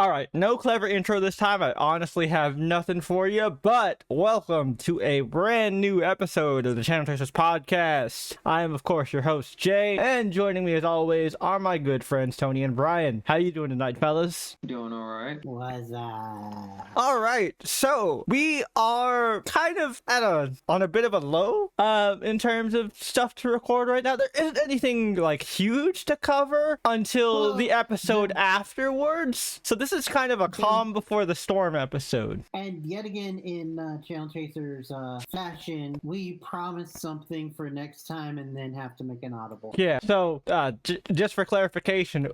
All right, no clever intro this time. I honestly have nothing for you, but welcome to a brand new episode of the Channel Tracers podcast. I am, of course, your host, Jay, and joining me as always are my good friends, Tony and Brian. How you doing tonight, fellas? Doing all right. What's up? All right, so we are kind of on a bit of a low in terms of stuff to record right now. There isn't anything like huge to cover until the episode afterwards. So this is kind of a calm before the storm episode. And yet again, in Channel Chasers fashion, we promise something for next time and then have to make an audible. Yeah, so just for clarification,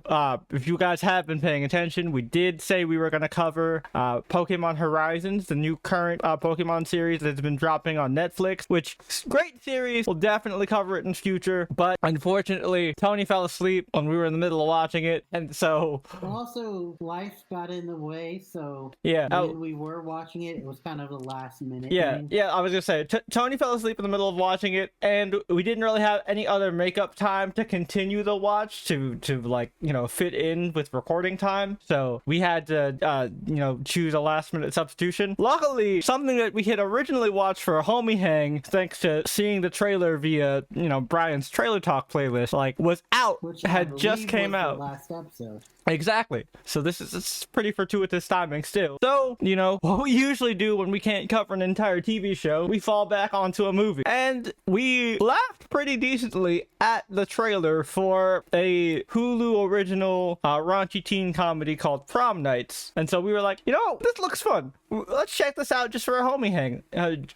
if you guys have been paying attention, we did say we were going to cover Pokemon Horizons, the new current Pokemon series that's been dropping on Netflix, which great series. We'll definitely cover it in future, but unfortunately, Tony fell asleep when we were in the middle of watching it, and so... Also, life got in the way, so yeah, when we were watching it, it was kind of the last minute. Yeah, I was gonna say, Tony fell asleep in the middle of watching it, and we didn't really have any other makeup time to continue the watch to like, you know, fit in with recording time, so we had to, you know, choose a last minute substitution. Luckily, something that we had originally watched for a homie hang, thanks to seeing the trailer via, you know, Brian's Trailer Talk playlist, like, was out, which had just came out. The last episode. Exactly. So this is pretty fortuitous timing still. So, you know, what we usually do when we can't cover an entire TV show, we fall back onto a movie. And we laughed pretty decently at the trailer for a Hulu original raunchy teen comedy called Prom Dates. And so we were like, you know, this looks fun. Let's check this out just for a homie hang.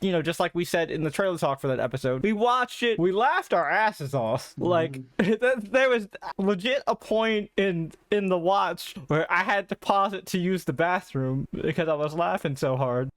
You know, just like we said in the trailer talk for that episode. We watched it. We laughed our asses off. Like, there was legit a point in the watch where I had to pause it to use the bathroom because I was laughing so hard.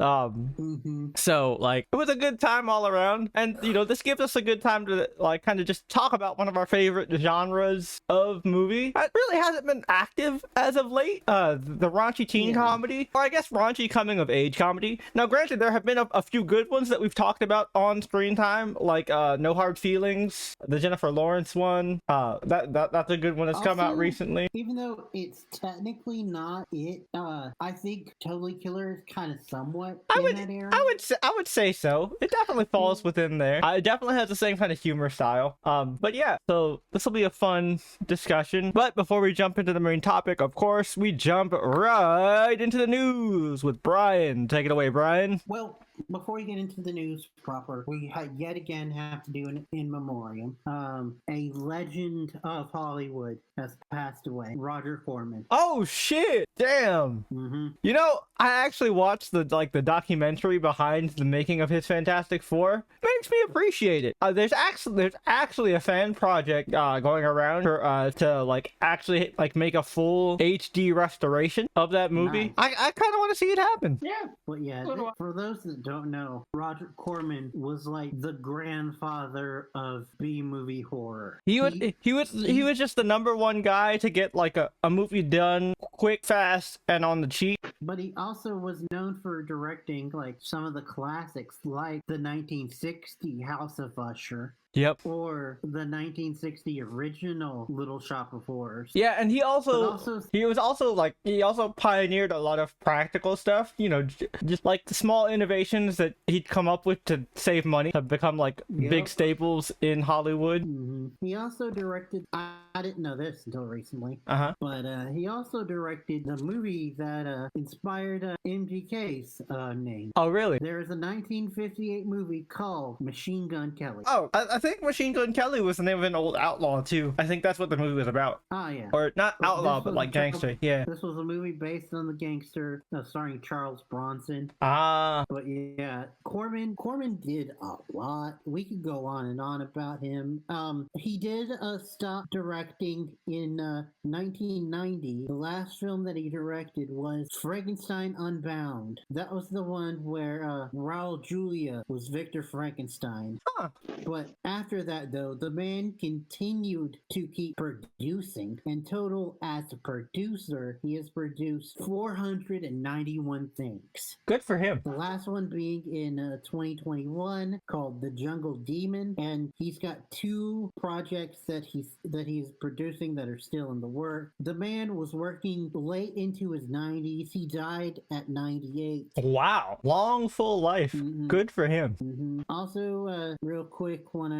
So, like, it was a good time all around. And, you know, this gives us a good time to, like, kind of just talk about one of our favorite genres of movie. It really hasn't been active as of late. The raunchy teen comedy, or I guess raunchy coming of age comedy. Now, granted, there have been a few good ones that we've talked about on Screen Time, like No Hard Feelings, the Jennifer Lawrence one. That's a good one that's come out recently. Even though it's technically not it, I think Totally Killer is kind of somewhat in that area. I would say so. It definitely falls within there. It definitely has the same kind of humor style. But yeah, so this will be a fun discussion. But before we jump into the main topic, of course, we jump right into the news with Brian. Take it away, Brian. Well, before we get into the news proper, we yet again have to do an in memoriam. A legend of Hollywood has passed away. Roger Corman. Oh shit! Damn. You know, I actually watched the documentary behind the making of his Fantastic Four. Makes me appreciate it. There's actually a fan project going around for to like actually like make a full HD restoration of that movie. Nice. I kind of want to see it happen. Yeah. Well, yeah. For those that don't know, Roger Corman was like the grandfather of B-movie horror. He was just the number one guy to get like a movie done quick, fast, and on the cheap. But he also was known for directing like some of the classics, like the 1960 House of Usher. Yep. Or the 1960 original Little Shop of Horrors. Yeah, and he also pioneered a lot of practical stuff, you know, just like the small innovations that he'd come up with to save money have become like big staples in Hollywood. He also directed, I didn't know this until recently, but he also directed the movie that inspired MGK's name. Oh, really? There is a 1958 movie called Machine Gun Kelly. Oh, I think Machine Gun Kelly was the name of an old outlaw too. I think that's what the movie was about. Oh, yeah. Or not outlaw, but like gangster. Yeah. This was a movie based on the gangster, starring Charles Bronson. But yeah, Corman did a lot. We could go on and on about him. He did stop directing in 1990. The last film that he directed was Frankenstein Unbound. That was the one where Raul Julia was Victor Frankenstein. But After that, though, the man continued to keep producing. In total, as a producer, he has produced 491 things. Good for him. The last one being in 2021 called The Jungle Demon, and he's got 2 projects that he's producing that are still in the work. The man was working late into his 90s. He died at 98. Wow, long full life. Good for him. Also, real quick, want to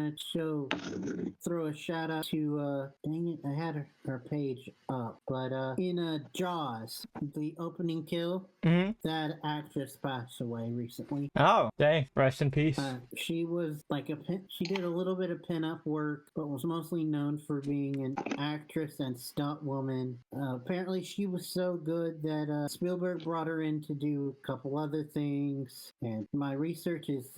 throw a shout out to dang it, I had her page up, but in Jaws, the opening kill, that actress passed away recently. Oh, dang, rest in peace. She was like she did a little bit of pinup work, but was mostly known for being an actress and stunt woman. Apparently she was so good that Spielberg brought her in to do a couple other things, and my research is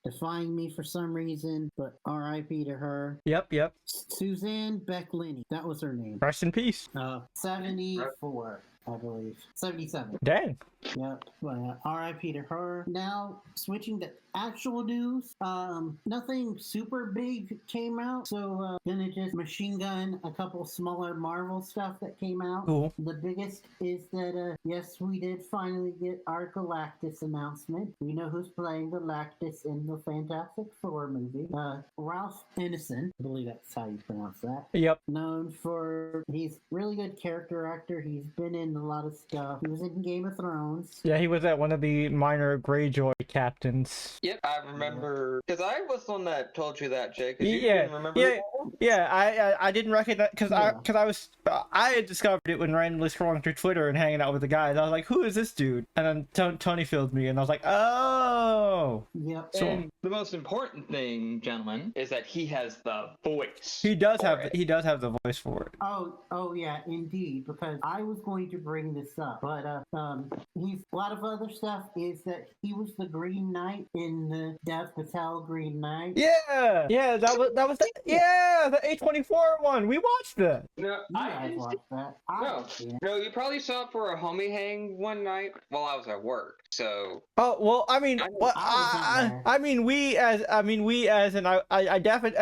defying me for some reason, but R.I.P. to her. Yep. Suzanne Beck-Linney, that was her name. Rest in peace. 74, I believe. 77. Dang. Yep. Well, R.I.P. to her. Now, switching to actual news, nothing super big came out, so gonna just machine gun a couple smaller Marvel stuff that came out. Cool. The biggest is that, yes, we did finally get our Galactus announcement. We know who's playing Galactus in the Fantastic Four movie. Ralph Ineson, I believe that's how you pronounce that. Yep. Known for, he's really good character actor. He's been in a lot of stuff. He was in Game of Thrones. Yeah, he was at one of the minor Greyjoy captains. Yep, I remember, because I was the one that told you that, Jake. Yeah, I didn't recognize, because I had discovered it when randomly scrolling through Twitter and hanging out with the guys. I was like, who is this dude? And then Tony filled me, and I was like, oh. Yep. So, and the most important thing, gentlemen, is that he has the voice. He does have the voice for it. Oh yeah, indeed. Because I was going to bring this up, but he's a lot of other stuff. Is that he was the Green Knight in the Dev Patel Green Knight? Yeah, that was the A24 one. We watched that. No, I watched that. No, you probably saw it for a homie hang one night while I was at work. So. Oh well, I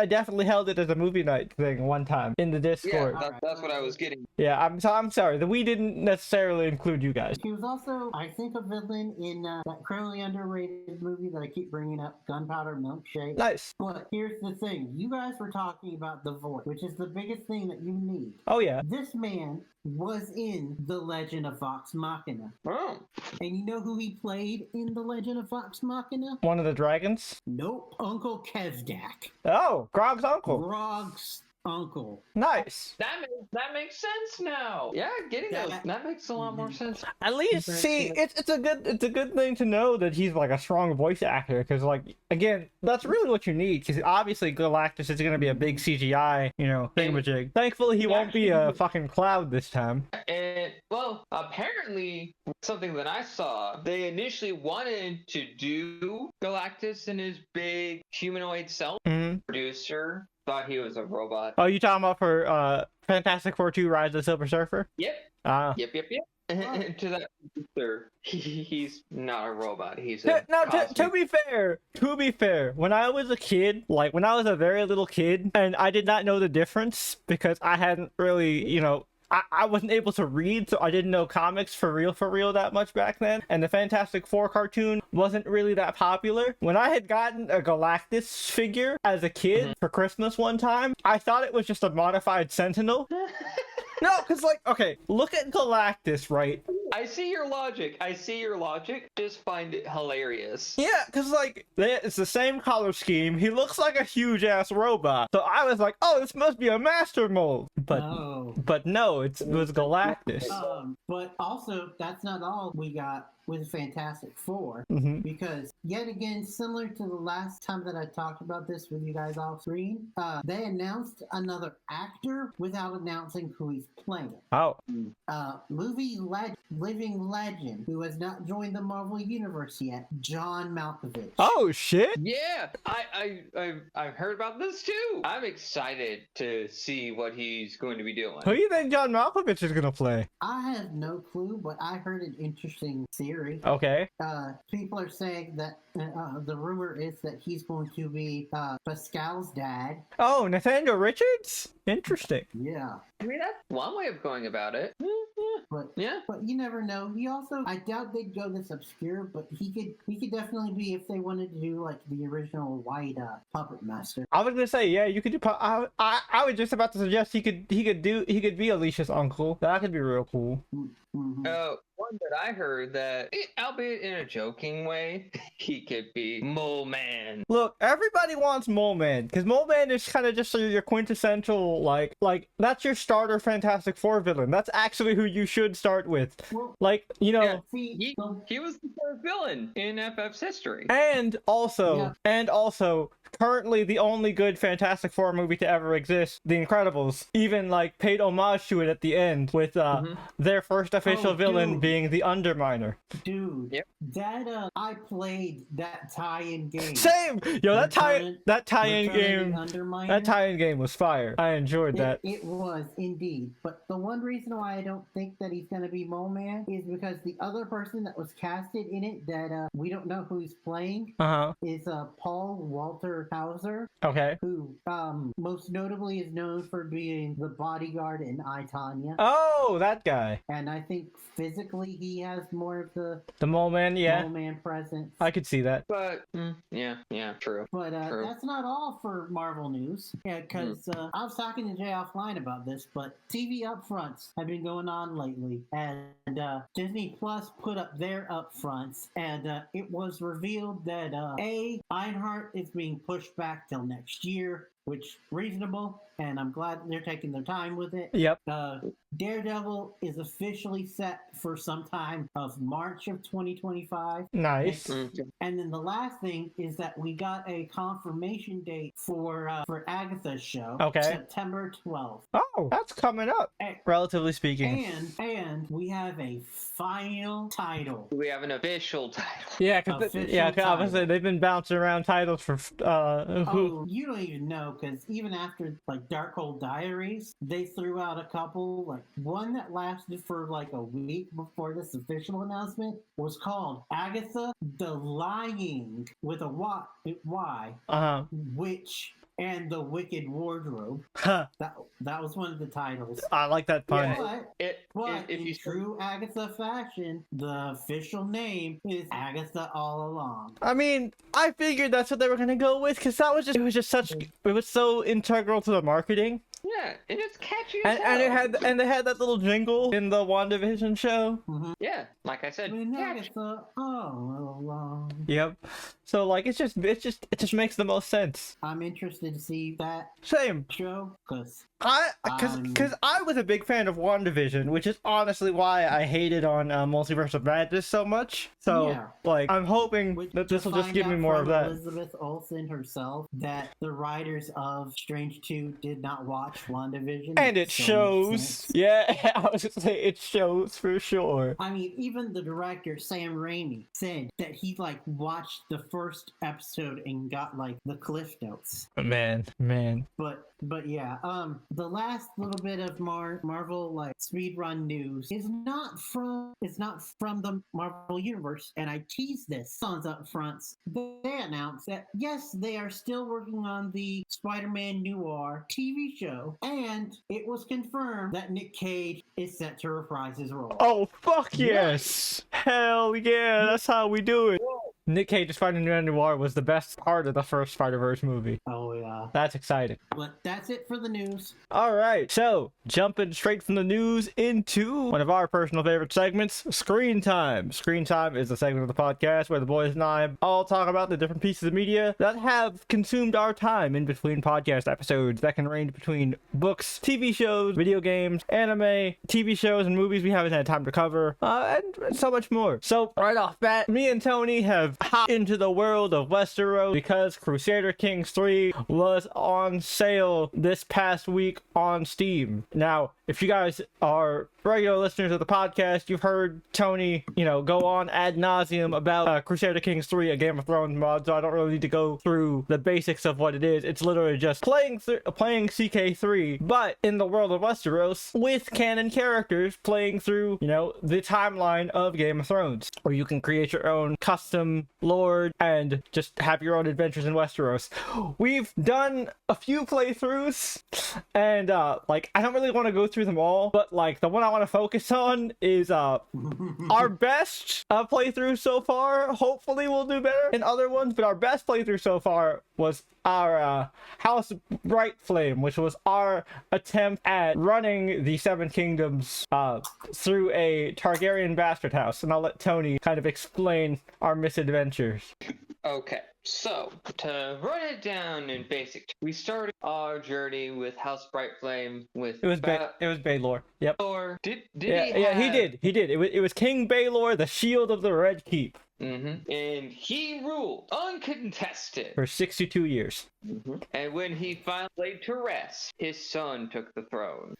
definitely held it as a movie night thing one time in the Discord. Yeah, that's what I was getting. Yeah, I'm sorry that we didn't necessarily include you guys. He was also, I think, a villain in that criminally underrated movie that I keep bringing up, Gunpowder Milkshake. Nice. But here's the thing: you guys were talking about the voice, which is the biggest thing that you need. Oh yeah. This man was in The Legend of Vox Machina. Oh. And you know who he played in The Legend of Vox Machina? One of the dragons? Nope. Uncle Kevdak. Oh, Grog's uncle. Grog's uncle. Nice. That makes sense now. Yeah, getting that makes a lot more sense. At least, see, it's a good thing to know that he's like a strong voice actor, because like again, that's really what you need. Because obviously Galactus is going to be a big CGI, thingamajig. Thankfully, he won't be a fucking cloud this time. And well, apparently, something that I saw, they initially wanted to do Galactus in his big humanoid self. Producer thought he was a robot. Oh, you talking about for Fantastic Four 2 Rise of the Silver Surfer? Yep. Yep. To that producer, he's not a robot. He's a to be fair, when I was a kid, like when I was a very little kid, and I did not know the difference because I hadn't really, I wasn't able to read, so I didn't know comics for real that much back then. And the Fantastic Four cartoon wasn't really that popular. When I had gotten a Galactus figure as a kid for Christmas one time, I thought it was just a modified Sentinel. No, because okay, look at Galactus, right? I see your logic. Just find it hilarious. Yeah, because it's the same color scheme. He looks like a huge ass robot. So I was like, oh, this must be a master mold. But no, it was Galactus. But also, that's not all we got with Fantastic Four, because yet again, similar to the last time that I talked about this with you guys off screen, they announced another actor without announcing who he's playing. Oh. Movie living legend who has not joined the Marvel Universe yet, John Malkovich. Oh shit! Yeah, I've heard about this too. I'm excited to see what he's going to be doing. Who do you think John Malkovich is gonna play? I have no clue, but I heard an interesting theory. Okay. People are saying that the rumor is that he's going to be Pascal's dad. Oh, Nathaniel Richards? Interesting. Yeah. I mean, that's one way of going about it. But yeah, but you never know. He also, I doubt they'd go this obscure, but he could definitely be, if they wanted to do like the original White Puppet Master. I was gonna say, yeah, you could do. I was just about to suggest he could be Alicia's uncle. That could be real cool. Mm-hmm. One that I heard that, albeit in a joking way, he could be Mole Man. Look, everybody wants Mole Man because Mole Man is kind of just your quintessential like that's your starter Fantastic Four villain. That's actually who you should start with. Well, like, you know, yeah, he was the first villain in FF's history. And also, currently the only good Fantastic Four movie to ever exist, The Incredibles, even like paid homage to it at the end with their first official villain being the Underminer. Dude, yep. That I played that tie-in game. Same, yo, that tie-in game was fire. I enjoyed that. It was indeed, but the one reason why I don't think that he's gonna be Mole Man is because the other person that was casted in it that we don't know who he's playing is Paul Walter Hauser. Okay. Who most notably is known for being the bodyguard in I, Tonya. Oh, that guy. And I think physically he has more of the Mole Man, yeah. Mole Man presence. I could see that. But yeah, true. But true. That's not all for Marvel news. Yeah, because I was talking to Jay offline about this, but TV upfronts have been going on lately, and Disney Plus put up their upfronts, and it was revealed that Ironheart is being pushed back till next year, which reasonable, and I'm glad they're taking their time with it. Yep. Daredevil is officially set for sometime of March of 2025. Nice. And then the last thing is that we got a confirmation date for Agatha's show. Okay. September 12th. Oh, that's coming up, relatively speaking. And we have a final title. We have an official title. Yeah, obviously they've been bouncing around titles for Oh, you don't even know, because even after like Darkhold Diaries, they threw out a couple, like one that lasted for like a week before this official announcement was called Agatha the Lying with a Y, Witch and the Wicked Wardrobe. That was one of the titles. I like that pun. But in true Agatha fashion, the official name is Agatha All Along. I mean, I figured that's what they were gonna go with because it was so integral to the marketing. Yeah, and it's catchy as hell. And they had that little jingle in the WandaVision show. Mm-hmm. Yeah, like I said, Agatha All Along. Yep. So like it just makes the most sense. I'm interested to see that show because I was a big fan of WandaVision, which is honestly why I hated on Multiverse of Madness so much. So like I'm hoping that this will just give me more of that. Elizabeth Olsen herself that the writers of Strange 2 did not watch WandaVision, and it shows. Yeah, I was gonna say it shows for sure. I mean, even the director Sam Raimi said that he like watched the first episode and got like the cliff notes. Man. But yeah, the last little bit of Marvel like speedrun news is not from the Marvel universe, and I teased this on up fronts. They announced that yes, they are still working on the Spider-Man Noir TV show, and it was confirmed that Nick Cage is set to reprise his role. Oh fuck yes! Hell yeah, that's how we do it. Nick Cage's Spider-Man Noir was the best part of the first Spider-Verse movie. Oh yeah. That's exciting. But that's it for the news. Alright, so jumping straight from the news into one of our personal favorite segments, Screen Time. Screen Time is a segment of the podcast where the boys and I all talk about the different pieces of media that have consumed our time in between podcast episodes that can range between books, TV shows, video games, anime, TV shows, and movies we haven't had time to cover, and so much more. So right off bat, me and Tony have hopped into the world of Westeros because Crusader Kings 3 was on sale this past week on Steam. Now, if you guys are regular listeners of the podcast, you've heard Tony, go on ad nauseum about Crusader Kings 3, a Game of Thrones mod, so I don't really need to go through the basics of what it is. It's literally just playing CK3, but in the world of Westeros with canon characters playing through, the timeline of Game of Thrones, where you can create your own custom lord and just have your own adventures in Westeros. We've done a few playthroughs, and I don't really want to go through them all, but the one I want to focus on is our best playthrough so far. Hopefully we'll do better in other ones, but our best playthrough so far was our House Bright Flame, which was our attempt at running the Seven Kingdoms through a Targaryen bastard house, and I'll let Tony kind of explain our misadventures. Okay, so to run it down in basic, we started our journey with House Bright Flame with it was Baelor. Yep. Or did he did. It was King Baelor, the Shield of the Red Keep. Mm-hmm. And he ruled uncontested for 62 years. Mm-hmm. And when he finally laid to rest, his son took the throne.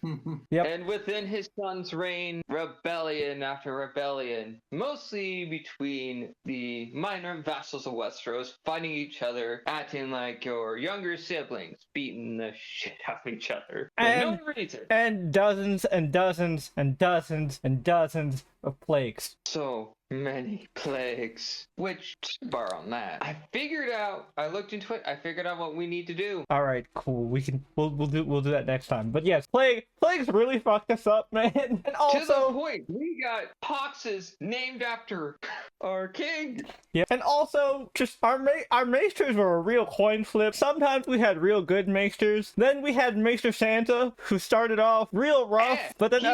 Yep. And within his son's reign, rebellion after rebellion, mostly between the minor vassals of Westeros, fighting each other, acting like your younger siblings, beating the shit out of each other for no reason. And dozens and dozens and dozens and dozens of plagues. So many plagues. Which, bar on that, I looked into it, I figured out what we need to do. All right, cool. We'll do that next time. But yes, plagues really fucked us up, man. And also, to the point, we got poxes named after our king. Yeah, and also just our maesters were a real coin flip. Sometimes we had real good maesters. Then we had Maester Santa, who started off real rough, but then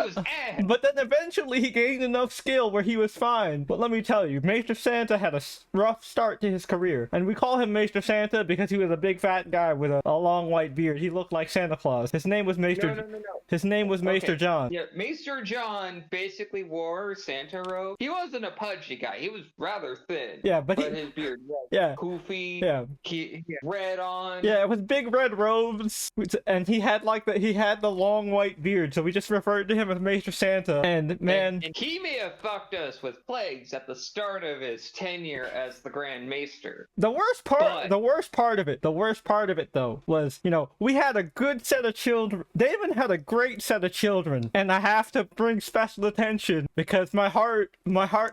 eventually he gained enough skill where he was fine. But let me tell you, Maester Santa had a rough start to his career, and we call him Maester Santa because he was a big fat guy with a long white beard. He looked like Santa Claus. His name was Maester. No. His name was Maester John. Yeah, Maester John basically wore Santa robe. He wasn't a pudgy guy. He was rather thin. Yeah, but his beard was poofy. Yeah. He had red on. Yeah, it was big red robes, and he had the long white beard, so we just referred to him as Maester Santa. And man, and he may have fucked us with plagues at the start of his tenure as the Grand Maester. The worst part of it though was, we had a good set of children. Damon had a great set of children, and I have to bring special attention because my heart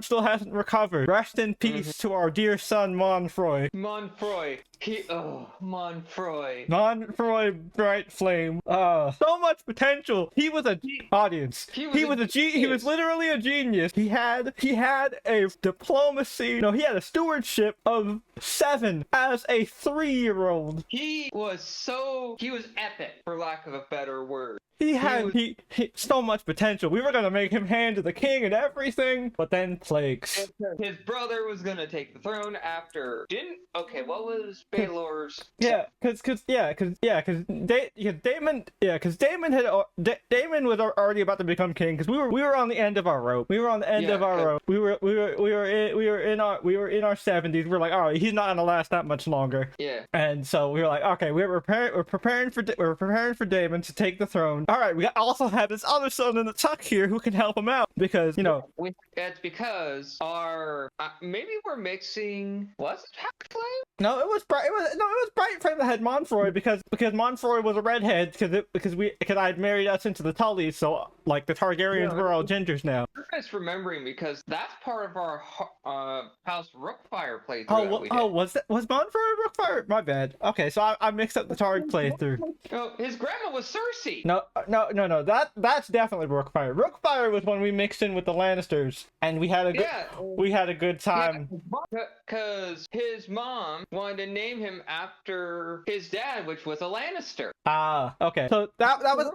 still hasn't recovered. Rest in peace to our dear son Monfroy. Monfroy, Bright Flame. So much potential. He was he was literally a genius. He had a diplomacy. He had a stewardship of 7 as a 3-year-old. He was epic, for lack of a better word. He had so much potential. We were gonna make him hand to the king and everything, but then plagues. His brother was gonna take the throne after. What was Baelor's? Damon was already about to become king because we were on the end of our rope. We were in our 70s. We're like, all right, he's not gonna last that much longer. Yeah. And so we were like, okay, we're preparing for Damon to take the throne. All right, we also have this other son in the tuck here who can help him out because That's because maybe we're mixing. Was it Black Flame? No, it was Bright Flame that had Monfroy because Monfroy was a redhead because I had married us into the Tullys, so the Targaryens were all gingers now. I'm just remembering because that's part of our House Rookfire playthrough. Was Monfroy Rookfire? My bad. Okay, so I mixed up the Targ playthrough. Oh, his grandma was Cersei. No. That's definitely Rookfire. Rookfire was when we mixed in with the Lannisters, and we had a good time. Because his mom wanted to name him after his dad, which was a Lannister. Okay. So that was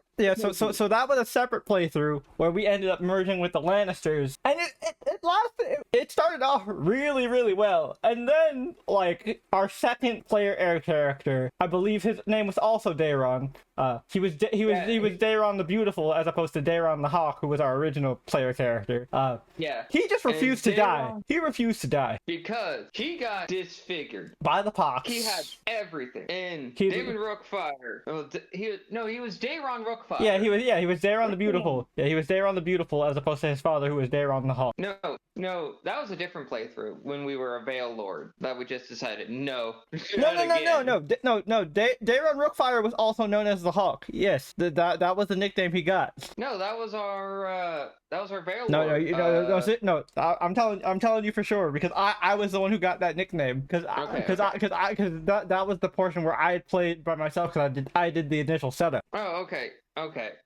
So that was a separate playthrough where we ended up merging with the Lannisters, and it lasted. it started off really, really well. And then, like, our second player air character, I believe his name was also Dayron. He was Dayron the Beautiful as opposed to Dayron the Hawk, who was our original player character. He just refused to die. He refused to die because he got disfigured by the pox. He had everything. And David Rookfire. He was Dayron Rookfire. Yeah, he was Dayron the Beautiful. Yeah, he was Dayron the Beautiful as opposed to his father, who was Dayron the Hawk. No, that was a different playthrough when we were a Veil Lord that we just decided no. No. Dayron Rookfire was also known as the Hawk. Yes, that was the nickname he got. No, that was our Veil Lord. No. I'm telling you for sure because I was the one who got that nickname because that was the portion where I had played by myself because I did the initial setup. Oh, okay,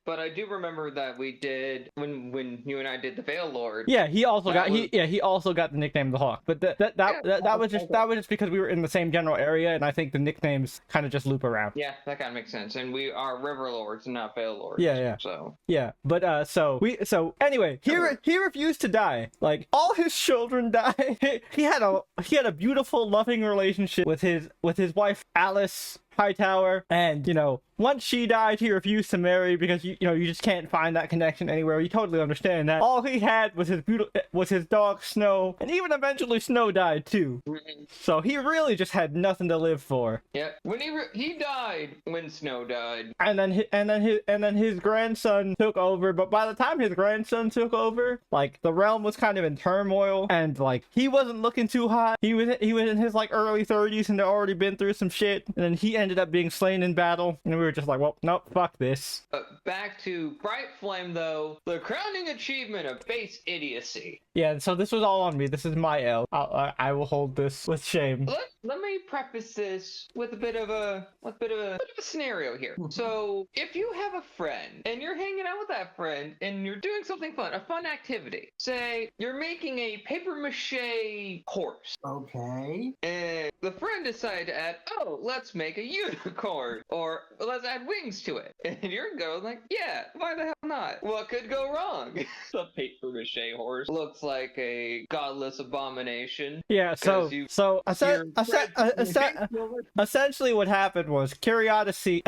but I do remember that we did when you and I did the Veil Lord. Yeah, he also got the nickname the Hawk, but that was just because we were in the same general area, and I think the nicknames kind of just loop around. Yeah, that kind of makes sense, and we are River Lords and not Veil Lords. Yeah. So but so anyway, he refused to die. Like all his children died. He had a beautiful, loving relationship with his wife Alice Hightower, and once she died, he refused to marry because you just can't find that connection anywhere. You totally understand that. All he had was his dog Snow, and even eventually Snow died too. So he really just had nothing to live for. Yeah, when he died when Snow died, and then his grandson took over. But by the time his grandson took over, like the realm was kind of in turmoil, and like he wasn't looking too hot. He was in his like early 30s and had already been through some shit, and then he ended up being slain in battle, and we were just like, well, nope, fuck this. Back to Bright Flame, though, the crowning achievement of base idiocy. Yeah, so this was all on me. This is my L. I will hold this with shame. Let me preface this with a bit of a scenario here. So, if you have a friend and you're hanging out with that friend and you're doing something fun, a fun activity, say you're making a paper mache horse. Okay. And the friend decided to add, let's make a unicorn, or let's add wings to it. And you're going like, yeah, why the hell not? What could go wrong? The paper mache horse looks like a godless abomination. Yeah, essentially what happened was curiosity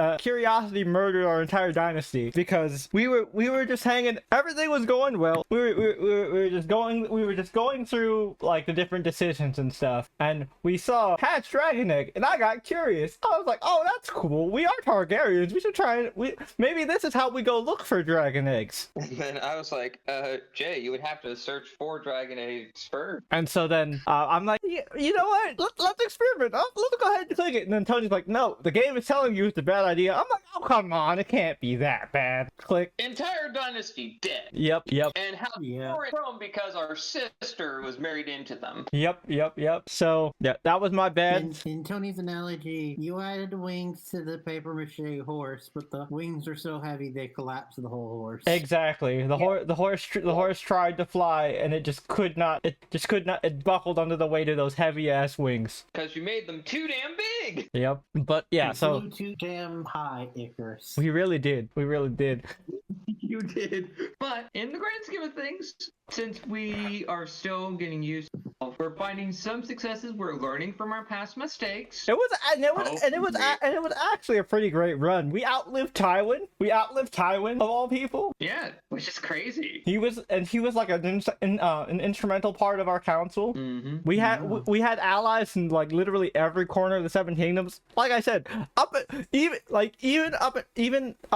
murdered our entire dynasty because we were just hanging. Everything was going well. We were just going through like the different decisions and stuff, and we saw hatch dragon egg, and I got curious. I was like, oh, that's cool. We are Targaryens. We should try it. Maybe this is how we go look for dragon eggs. And then I was like, Jay, you would have to search for dragon eggs first. And so then I'm like, you know what? Let's experiment. Let's go ahead and click it. And then Tony's like, no, the game is telling you it's a bad idea. I'm like, oh, come on. It can't be that bad. Click. Entire dynasty dead. Yep. And how far from because our sister was married into them. Yep. So, yeah, that was my bad. In Tony's analogy, you added wings to the paper mache horse, but the wings are so heavy they collapse the whole horse. Exactly. The horse tried to fly, and it just could not. It buckled under the weight of those heavy ass wings. Because you made them too damn big. Yep. But yeah, so too damn high, Icarus. We really did. You did. But in the grand scheme of things, since we are still getting used to it, we're finding some successes. We're learning from our past mistakes. It was actually a pretty great run. We outlived Tywin. Of all people. Yeah, which is crazy. He was like an instrumental part of our council. Mm-hmm. We had allies in like literally every corner of the Seven Kingdoms. Like I said, up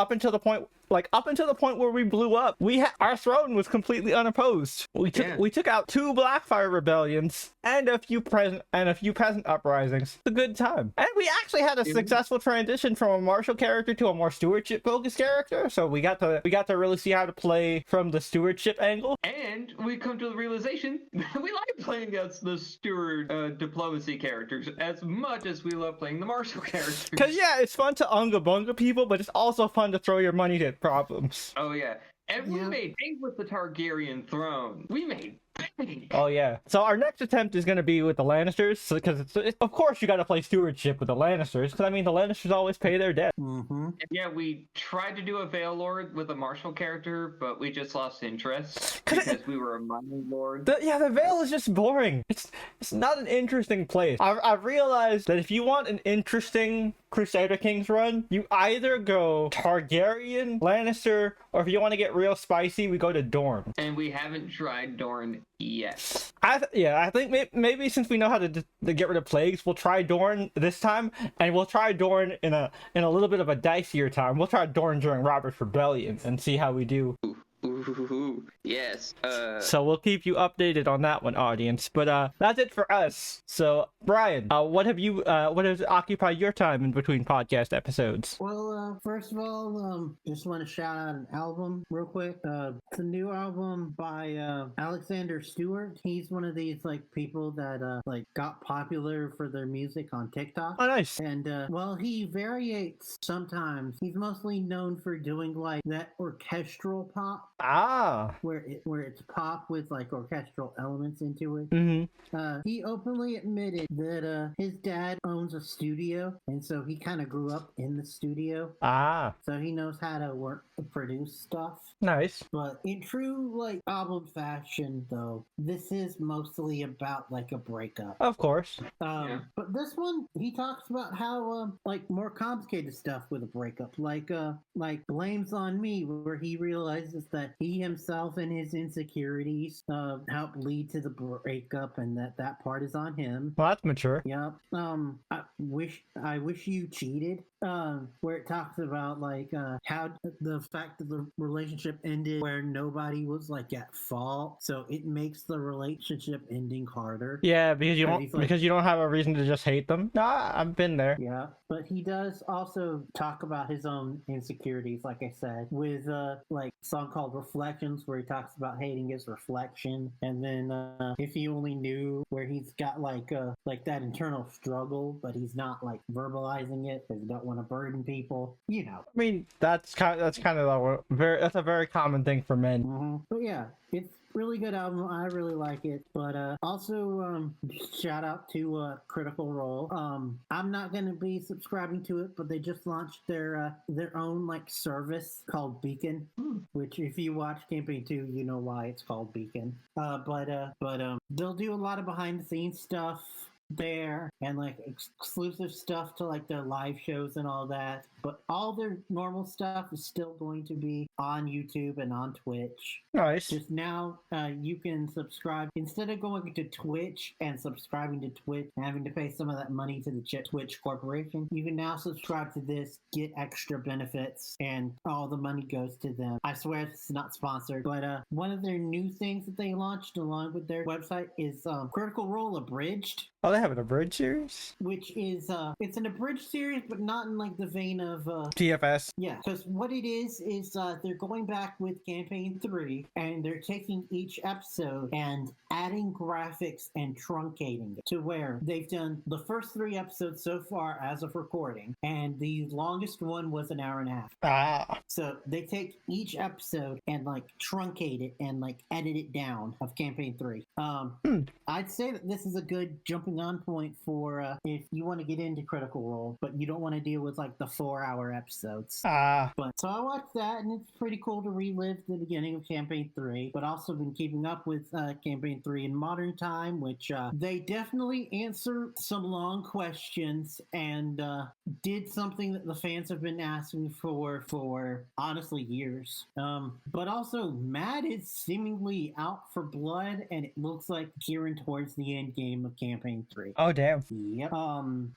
until the point. Like up until the point where we blew up, our throne was completely unopposed. We took out 2 Blackfire rebellions and a few peasant uprisings. It's a good time, and we actually had a successful transition from a martial character to a more stewardship focused character. So we got to really see how to play from the stewardship angle. And we come to the realization that we like playing against the steward diplomacy characters as much as we love playing the martial characters. Because yeah, it's fun to unga bunga people, but it's also fun to throw your money at problems. Oh yeah. And we made bank with the Targaryen throne. We made bank. Oh yeah. So our next attempt is going to be with the Lannisters, because of course you got to play stewardship with the Lannisters, because I mean the Lannisters always pay their debt. Mm-hmm. Yeah, we tried to do a Vale Lord with a martial character, but we just lost interest because we were a mining lord. The Vale is just boring. It's not an interesting place. I've realized that if you want an interesting Crusader Kings run, you either go Targaryen, Lannister, or if you want to get real spicy, we go to Dorne. And we haven't tried Dorne yet. I think maybe since we know how to get rid of plagues, we'll try Dorne this time, and we'll try Dorne in a little bit of a dicier time. We'll try Dorne during Robert's Rebellion and see how we do. Ooh, yes. So we'll keep you updated on that one, audience. But that's it for us. So Brian, what has occupied your time in between podcast episodes? Well, first of all, just want to shout out an album real quick. It's a new album by Alexander Stewart. He's one of these people that got popular for their music on TikTok. Oh, nice. And he variates sometimes. He's mostly known for doing that orchestral pop. Where it's pop with orchestral elements into it. Mm-hmm. He openly admitted that his dad owns a studio, and so he kind of grew up in the studio. So he knows how to produce stuff. Nice. But in true album fashion, though, this is mostly about a breakup. Of course. But this one, he talks about how more complicated stuff with a breakup, like Blames on Me, where he realizes that he himself and his insecurities helped lead to the breakup, and that part is on him. Well, that's mature. Yep. I wish you cheated. Where it talks about how the fact that the relationship ended where nobody was at fault, so it makes the relationship ending harder. Yeah, because you don't have a reason to just hate them. Nah, I've been there. Yeah, but he does also talk about his own insecurities, like I said, with a song called Reflections, where he talks about hating his reflection, and then If You Only Knew, where he's got that internal struggle, but he's not verbalizing it because he don't want to burden people. I mean, that's kind of that's a very common thing for men. Mm-hmm. But yeah, it's really good album. I really like it. But also shout out to Critical Role. I'm not going to be subscribing to it, but they just launched their own service called Beacon, which if you watch Campaign 2, you know why it's called Beacon. But they'll do a lot of behind the scenes stuff there and exclusive stuff to their live shows and all that, but all their normal stuff is still going to be on YouTube and on Twitch. Nice. Just now you can subscribe instead of going to Twitch and subscribing to Twitch and having to pay some of that money to the Twitch corporation. You can now subscribe to this, get extra benefits, and all the money goes to them. I swear it's not sponsored, but one of their new things that they launched along with their website is Critical Role Abridged. Oh, they have an abridged series? Which is, it's an abridged series, but not in the vein of... TFS. Yeah, because what it is they're going back with Campaign 3, and they're taking each episode and adding graphics and truncating it to where they've done the first 3 episodes so far as of recording, and the longest one was an hour and a half. So they take each episode and truncate it and edit it down of Campaign 3. I'd say that this is a good jumping on point for if you want to get into Critical Role, but you don't want to deal with the 4-hour episodes. But so I watched that, and it's pretty cool to relive the beginning of Campaign 3, but also been keeping up with Campaign 3 in modern time, which they definitely answer some long questions and did something that the fans have been asking for honestly years. But also Matt is seemingly out for blood, and it looks like gearing towards the end game of Campaign 3. Oh, damn. Yep.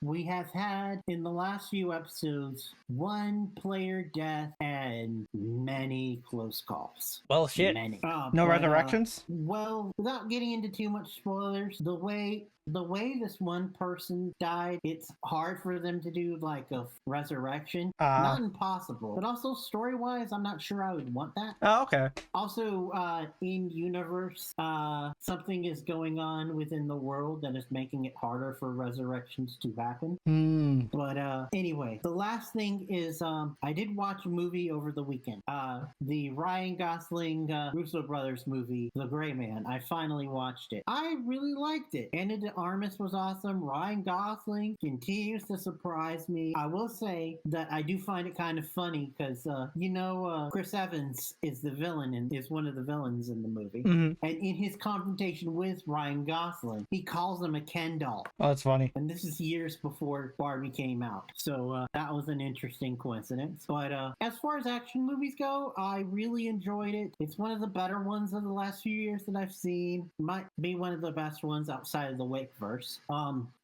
We have had in the last few episodes 1 player death and many close calls. Well, shit. Many. No resurrections? Well, without getting into too much spoilers, the way the way this one person died, it's hard for them to do like a resurrection. Not impossible, but also story-wise, I'm not sure I would want that. Oh, okay. Also, in universe, something is going on within the world that is making it harder for resurrections to happen. But anyway, the last thing is I did watch a movie over the weekend. The Ryan Gosling Russo brothers movie, The Gray Man. I finally watched it. I really liked it. Anna de Armas was awesome. Ryan Gosling continues to surprise me. I will say that I do find it kind of funny because Chris Evans is the villain and is one of the villains in the movie. And in his confrontation with Ryan Gosling, he calls him a Ken doll. Oh, that's funny. And this is years before Barbie came out. So that was an interesting coincidence. But as far as action movies go, I really enjoyed it. It's one of the better ones of the last few years that I've seen. Might be one of the best ones outside of the Wakeverse.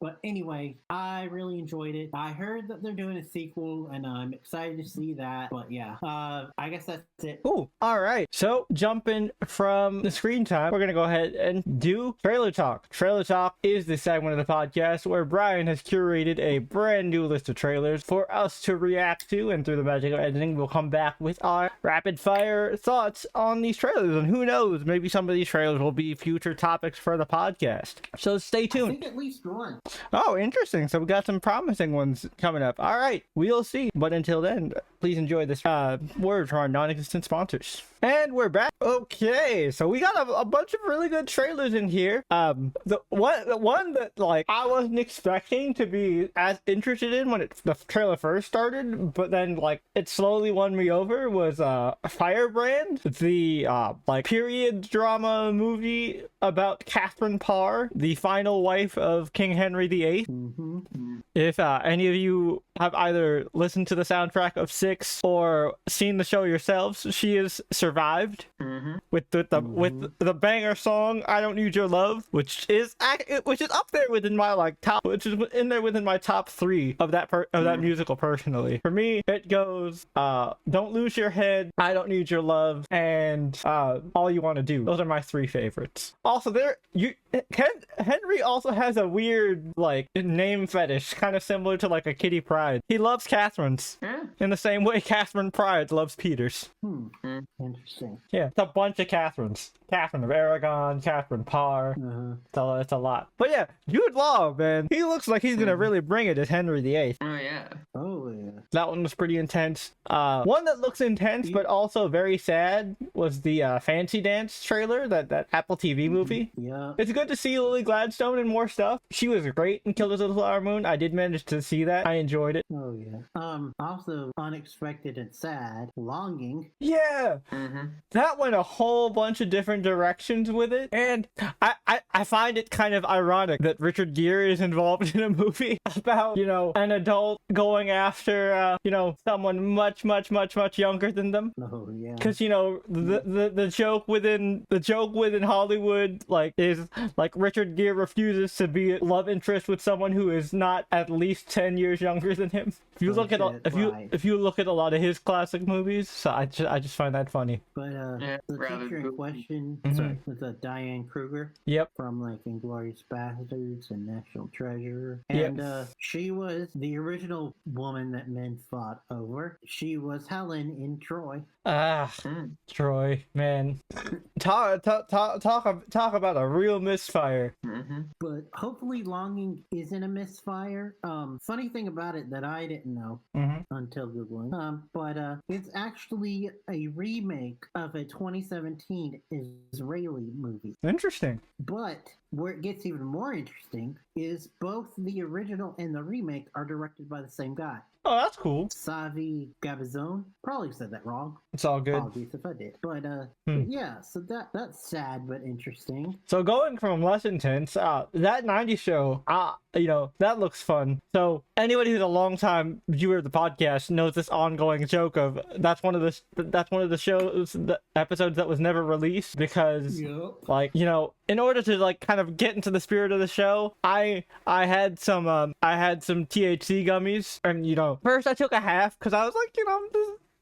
But anyway, I really enjoyed it. I heard that they're doing a sequel, and I'm excited to see that. But yeah, I guess that's it. Cool. All right. So jumping from the screen time, we're going to go ahead and do Trailer Talk. Trailer Talk is the segment of the podcast where Brian has curated a brand new list of trailers for us to react to, and through the magic of editing, we'll come back with our rapid fire thoughts on these trailers. And who knows, maybe some of these trailers will be future topics for the podcast. So stay tuned. I think at least one. Oh, interesting. So we got some promising ones coming up. All right, we'll see. But until then, please enjoy this word from our non-existent sponsors. And we're back. Okay, so we got a bunch of really good trailers in here. The one that like I wasn't expecting to be as interested in when the trailer first started, but then like it slowly won me over was Firebrand, the like period drama movie about Catherine Parr, the final wife of King Henry VIII. If any of you have either listened to the soundtrack of Six or seen the show yourselves, she is survived with the banger song "I Don't Need Your Love," which is up there within my within my top 3 of that musical. Personally, for me, it goes "Don't Lose Your Head," "I Don't Need Your Love," and "All You Want to Do." Those are my 3 favorites. Also, Henry also has a weird like name fetish, kind of similar to like a Kitty Pryde. He loves Catherines in the same way Catherine Pryde loves Peters. Interesting. Yeah, it's a bunch of Catherines. Catherine of Aragon, Catherine Parr. It's a lot. But yeah, Jude Law, man, he looks like he's gonna really bring it as Henry VIII. Oh yeah. That one was pretty intense. One that looks intense but also very sad was the Fancy Dance trailer, that Apple TV movie. Yeah. It's good to see Lily Gladstone and more stuff. She was great in Killers of the Flower Moon. I did manage to see that. I enjoyed it. Oh yeah. Also unexpected and sad, Longing. Yeah. That went a whole bunch of different directions with it, and I find it kind of ironic that Richard Gere is involved in a movie about an adult going after someone much younger than them. Oh yeah. Because the joke within Hollywood is like Richard Gere refuses to be a love interest with someone who is not at least 10 years younger than him. If you look at a lot of his classic movies, so I just find that funny. But the teacher in question, was Diane Kruger. Yep. From like Inglourious Bastards and National Treasure, and she was the original woman that men fought over. She was Helen in Troy. Troy, man. Talk about a real misfire. But hopefully Longing isn't a misfire. Funny thing about it that I didn't know until Googling. But it's actually a remake of a 2017 Israeli movie. Interesting. But where it gets even more interesting is both the original and the remake are directed by the same guy. Oh, that's cool. Savi Gabizon. Probably said that wrong. It's all good. Apologies if I did. But yeah, so that's sad but interesting. So going from less intense, that 90s show, that looks fun. So anybody who's a long-time viewer of the podcast knows this ongoing joke of that's one of the shows, the episodes that was never released because in order to like kind of get into the spirit of the show, I had some THC gummies, and first I took a half because I was like,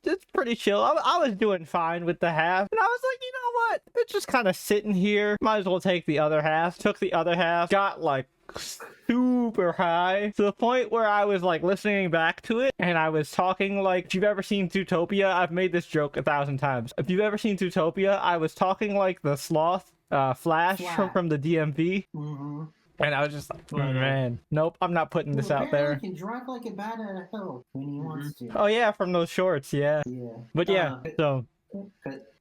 it's pretty chill. I was doing fine with the half, and I was like, what? It's just kind of sitting here. Might as well take the other half. Took the other half. Got like super high to the point where I was like listening back to it and I was talking like, if you've ever seen Zootopia, I've made this joke 1,000 times. If you've ever seen Zootopia, I was talking like the sloth Flash from the DMV. Mm-hmm. And I was just like, man, nope, I'm not putting this out there. He can drive like a bat out of hell when he wants to. Oh yeah, from those shorts, yeah. Yeah. But yeah, so.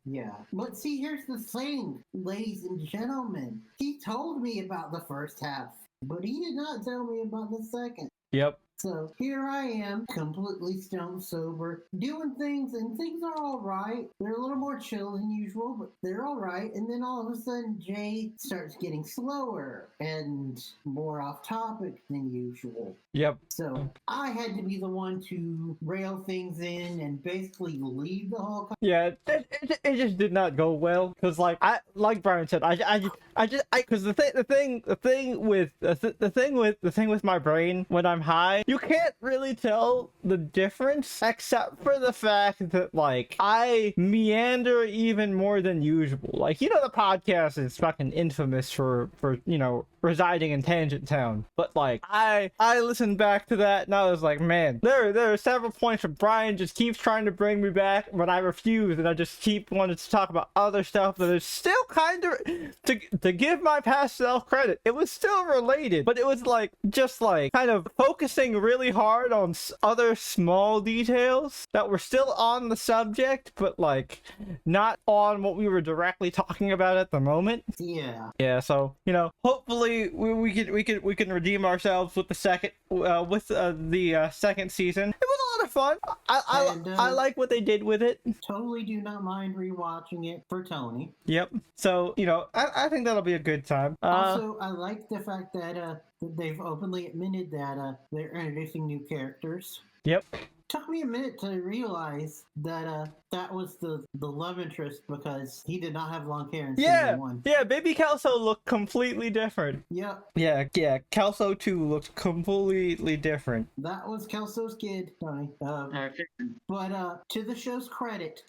Yeah. But see, here's the thing, ladies and gentlemen. He told me about the first half, but he did not tell me about the second. Yep. So here I am, completely stone sober, doing things, and things are all right. They're a little more chill than usual, but they're all right. And then all of a sudden, Jay starts getting slower and more off topic than usual. Yep. So I had to be the one to rail things in and basically lead the whole. Yeah, it just did not go well because, like Brian said, because the thing with my brain when I'm high. You can't really tell the difference except for the fact that, like, I meander even more than usual. Like, you know, the podcast is fucking infamous for you know, residing in Tangent Town. But, like, I listened back to that and I was like, man, there are several points where Brian just keeps trying to bring me back, but I refuse and I just keep wanting to talk about other stuff that is still kind of, to give my past self credit, it was still related, but it was, like, just, like, kind of focusing really hard on other small details that were still on the subject, but like not on what we were directly talking about at the moment. Yeah. So you know, hopefully we can redeem ourselves with the second second season. It was a lot of fun. I like what they did with it. Totally do not mind rewatching it for Tony. Yep. So you know, I think that'll be a good time. Also, I like the fact that they've openly admitted that they're introducing new characters. Yep. Took me a minute to realize that that was the love interest because he did not have long hair in season 1. Yeah, Baby Kelso looked completely different. Yep. Yeah, Kelso 2 looked completely different. That was Kelso's kid, Tony. But to the show's credit,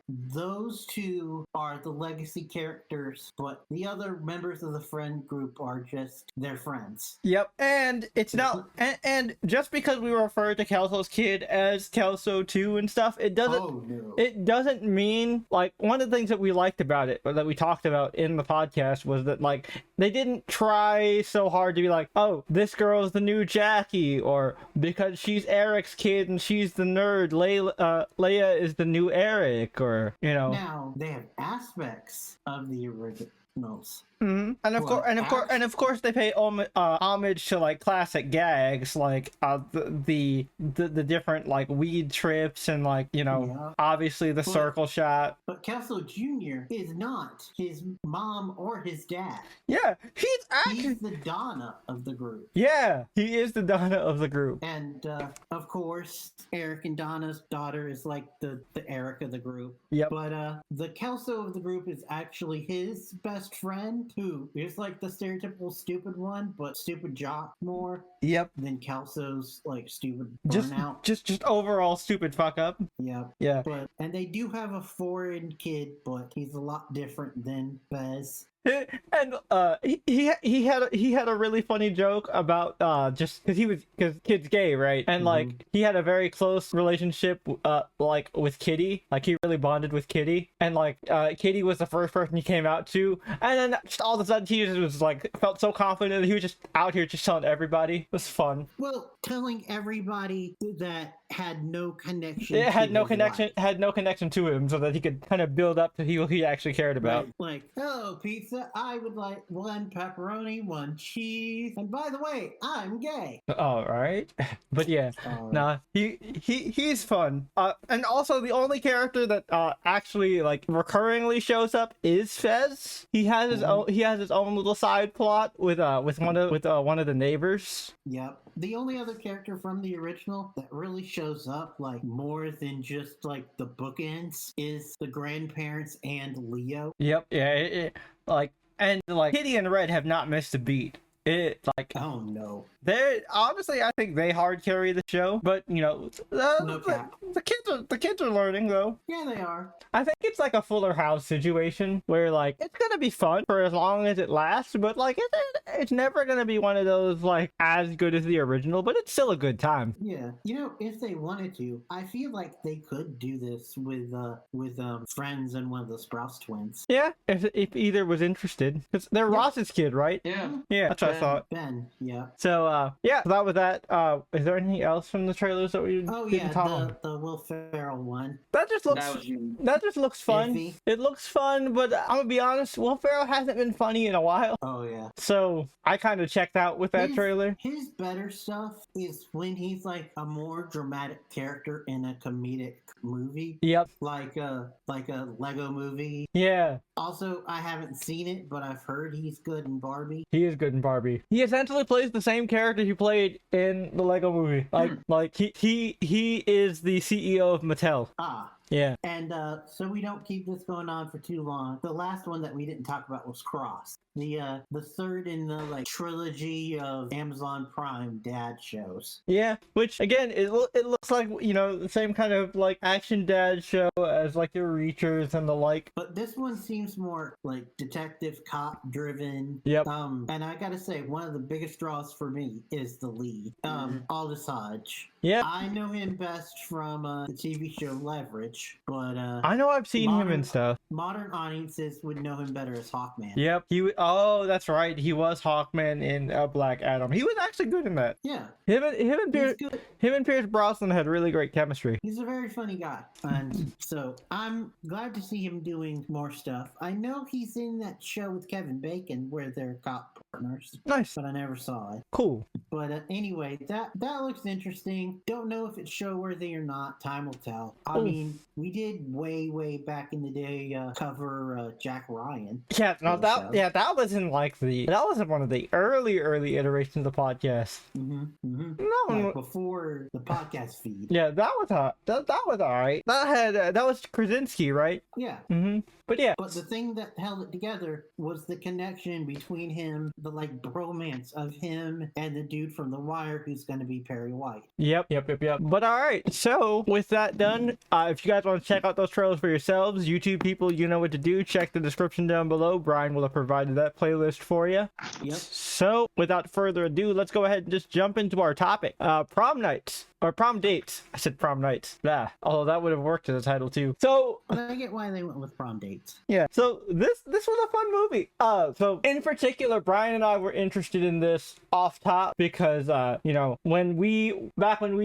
those two are the legacy characters, but the other members of the friend group are just their friends. Yep, and it's not, and just because we refer to Kelso's kid as Kelso 2 and stuff, it doesn't mean, like, one of the things that we liked about it, or that we talked about in the podcast, was that, like, they didn't try so hard to be like, oh, this girl's the new Jackie, or because she's Eric's kid and she's the nerd, Leia is the new Eric, or, you know. Now, they have aspects of the originals. Mm-hmm. And of course, they pay homage to like classic gags, like the different like weed trips and like, you know, obviously the circle shot. But Kelso Jr. is not his mom or his dad. Yeah, he's the Donna of the group. Yeah, he is the Donna of the group. And of course, Eric and Donna's daughter is like the Eric of the group. Yep. But the Kelso of the group is actually his best friend, who is like the stereotypical stupid one, but stupid jock more. Yep. Than Kelso's like stupid burnout. Just overall stupid fuck up. Yep. Yeah. And they do have a foreign kid, but he's a lot different than Bez. And he had a really funny joke about just because kid's gay, right? And like he had a very close relationship like with Kitty, like he really bonded with Kitty, and like Kitty was the first person he came out to, and then just all of a sudden he just was like felt so confident that he was just out here just telling everybody. It was fun. Well, telling everybody that had no connection. It had no connection to him, so that he could kind of build up to who he actually cared about. Right. Like, hello, pizza. I would like 1 pepperoni, 1 cheese, and by the way, I'm gay. All right, but yeah, nah, he's fun. And also the only character that actually like recurringly shows up is Fez. He has his own little side plot with one of the neighbors. Yep. The only other character from the original that really shows up like more than just like the bookends is the grandparents and Leo. Yep. Yeah. And Kitty and Red have not missed a beat. Oh no. They're honestly, I think they hard carry the show, but you know, the kids are learning though. Yeah, they are. I think it's like a Fuller House situation where like it's gonna be fun for as long as it lasts, but like it's never gonna be one of those like as good as the original, but it's still a good time. Yeah, if they wanted to, I feel like they could do this with Friends and one of the Sprouse twins. Yeah, if either was interested, because they're Ross's kid, right? Yeah, that's what I thought. Ben, yeah. So yeah, so that was that. Is there anything else from the trailers that we didn't talk about? The Will Ferrell one. That just looks fun. Iffy. It looks fun, but I'm gonna be honest, Will Ferrell hasn't been funny in a while. Oh yeah. So I kind of checked out with that trailer. His better stuff is when he's like a more dramatic character in a comedic movie. Yep. Like a Lego movie. Yeah. Also, I haven't seen it, but I've heard he's good in Barbie. He is good in Barbie. He essentially plays the same character he played in the Lego movie. Like he is the CEO of Mattel. Ah. Yeah. And so we don't keep this going on for too long. The last one that we didn't talk about was Cross. The third in the like trilogy of Amazon Prime dad shows. Yeah, which again it looks like the same kind of like action dad show as like your Reachers and the like. But this one seems more like detective cop driven. Yep. And I gotta say one of the biggest draws for me is the lead, Aldous Hodge. Yeah. I know him best from the TV show Leverage, but I know I've seen him and stuff. Modern audiences would know him better as Hawkman. Yep. Oh, that's right. He was Hawkman in Black Adam. He was actually good in that. Yeah. Him and Pierce Brosnan had really great chemistry. He's a very funny guy, and so I'm glad to see him doing more stuff. I know he's in that show with Kevin Bacon where they're cop partners. Nice. But I never saw it. Cool. But anyway, that looks interesting. Don't know if it's show worthy or not. Time will tell. I mean, we did way back in the day cover Jack Ryan. Yeah, no, that was in that was in one of the early iterations of the podcast. No, like before the podcast feed. Yeah, that was all right. That was Krasinski, right? Yeah. But yeah. But the thing that held it together was the connection between him, the like bromance of him and the dude from The Wire who's going to be Perry White. Yep. But all right. So with that done, if you guys want to check out those trailers for yourselves, YouTube people, you know what to do. Check the description down below. Brian will have provided that playlist for you. Yep. So without further ado, let's go ahead and just jump into our topic. Prom nights. Or prom dates. I said prom nights. Yeah. Although that would have worked as a title too. So I get why they went with prom dates. Yeah. So this was a fun movie. So in particular, Brian and I were interested in this off top because when we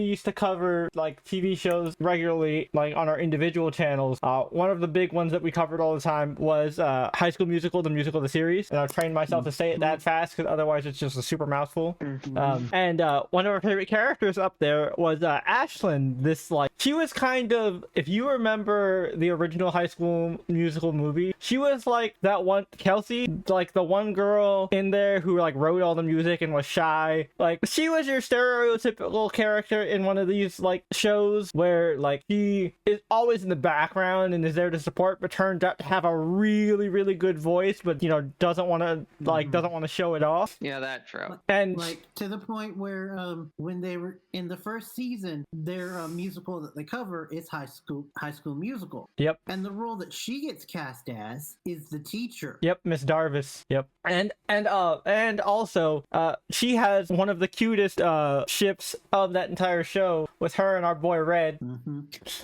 used to cover like TV shows regularly, like on our individual channels, one of the big ones that we covered all the time was High School Musical, the musical, the series. And I've trained myself to say it that fast because otherwise it's just a super mouthful. And one of our favorite characters up there was Ashlyn. She was kind of, if you remember the original High School Musical movie, she was like that one Kelsey, like the one girl in there who like wrote all the music and was shy. Like she was your stereotypical character in one of these like shows where like she is always in the background and is there to support, but turns out to have a really good voice, but doesn't want to show it off. Yeah, that's true. And like to the point where when they were in the first season, their musical that they cover is High School Musical. Yep. And the role that she gets cast as is the teacher. Yep, Miss Darvis. Yep. And also she has one of the cutest ships of that entire show with her and our boy Red,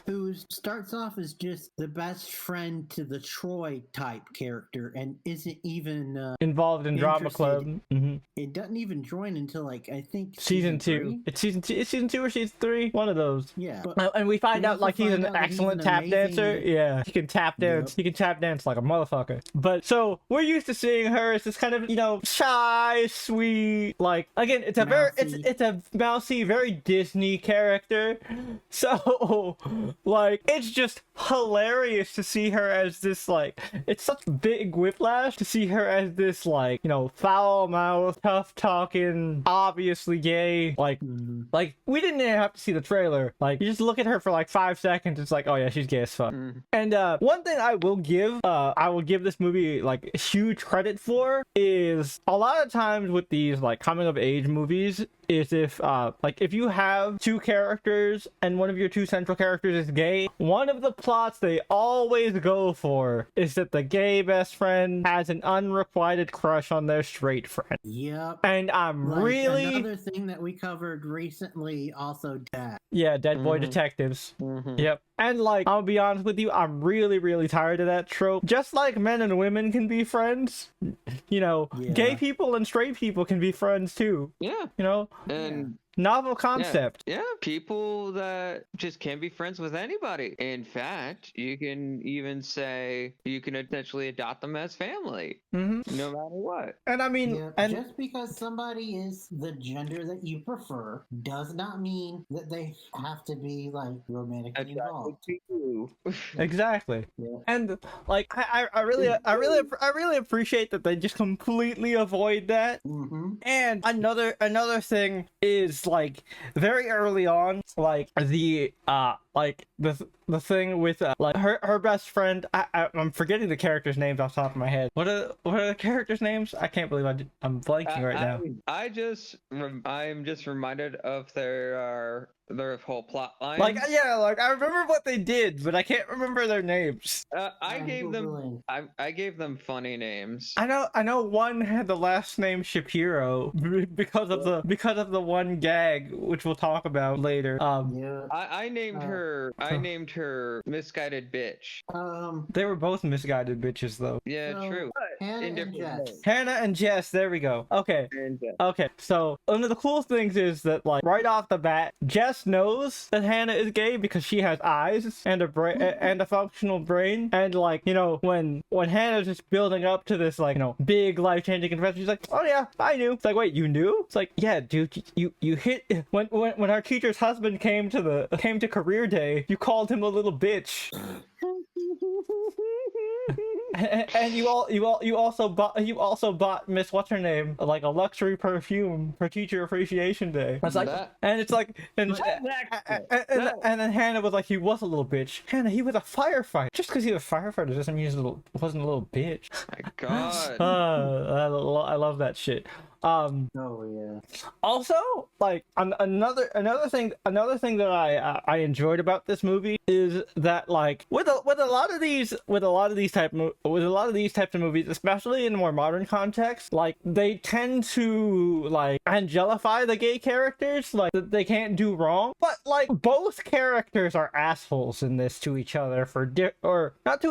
who starts off as just the best friend to the Troy type character and isn't even involved in drama club. It doesn't even join until like I think season 2. 3. It's season 2. It's season 2 or season 3. One of those. Yeah. And we find out like he's an excellent tap dancer. Yeah, he can tap dance. Yep. He can tap dance like a motherfucker. But so we're used to seeing her as this kind of shy, sweet, like again, it's a mousy, very Disney character. So like it's just hilarious to see her as this like it's such big whiplash to see her as this like foul mouth, tough talking, obviously gay like we didn't even have to see the trailer. Like, you just look at her for like 5 seconds, it's like, oh yeah, she's gay as fuck. And one thing I will give this movie like huge credit for is a lot of times with these like coming of age movies is if you have two characters and one of your two central characters is gay, one of the plots they always go for is that the gay best friend has an unrequited crush on their straight friend. Yep. And I'm like really another thing that we covered recently, also Dead. Yeah, Dead Boy Detectives. Yep. And like, I'll be honest with you, I'm really, really tired of that trope. Just like men and women can be friends, you know, gay people and straight people can be friends too. Yeah. You know? And novel concept. Yeah, people that just can't be friends with anybody. In fact, you can even say you can potentially adopt them as family, no matter what. And I mean, just because somebody is the gender that you prefer does not mean that they have to be like romantically involved. Exactly. And like, I really appreciate that they just completely avoid that. And another thing is like very early on, like the thing with like her best friend. I'm forgetting the characters' names off the top of my head. What are the characters' names? I can't believe I'm blanking right now. I'm just reminded of their whole plot line. Like I remember what they did, but I can't remember their names. I gave them funny names. I know one had the last name Shapiro because of the one gag, which we'll talk about later. I named her Misguided Bitch. They were both misguided bitches though. Yeah, true. Hannah and Jess. There we go. Okay. So one of the cool things is that like right off the bat, Jess knows that Hannah is gay because she has eyes and a brain and a functional brain. And like, you know, when Hannah's just building up to this like, you know, big life-changing confession, she's like, oh yeah, I knew. It's like, wait, you knew? It's like, yeah, dude, you hit when our teacher's husband came to career day, you called him a little bitch. And you also bought Miss What's her name like a luxury perfume for Teacher Appreciation Day. It's like, and it's like, and then Hannah was like, he was a little bitch. Hannah, he was a firefighter. Just because he was a firefighter doesn't mean he wasn't a little bitch. My God. I love that shit. Also, like another thing that I enjoyed about this movie is that like with a lot of these types of movies, especially in a more modern context, like they tend to like angelify the gay characters, like that they can't do wrong. But like both characters are assholes in this to each other not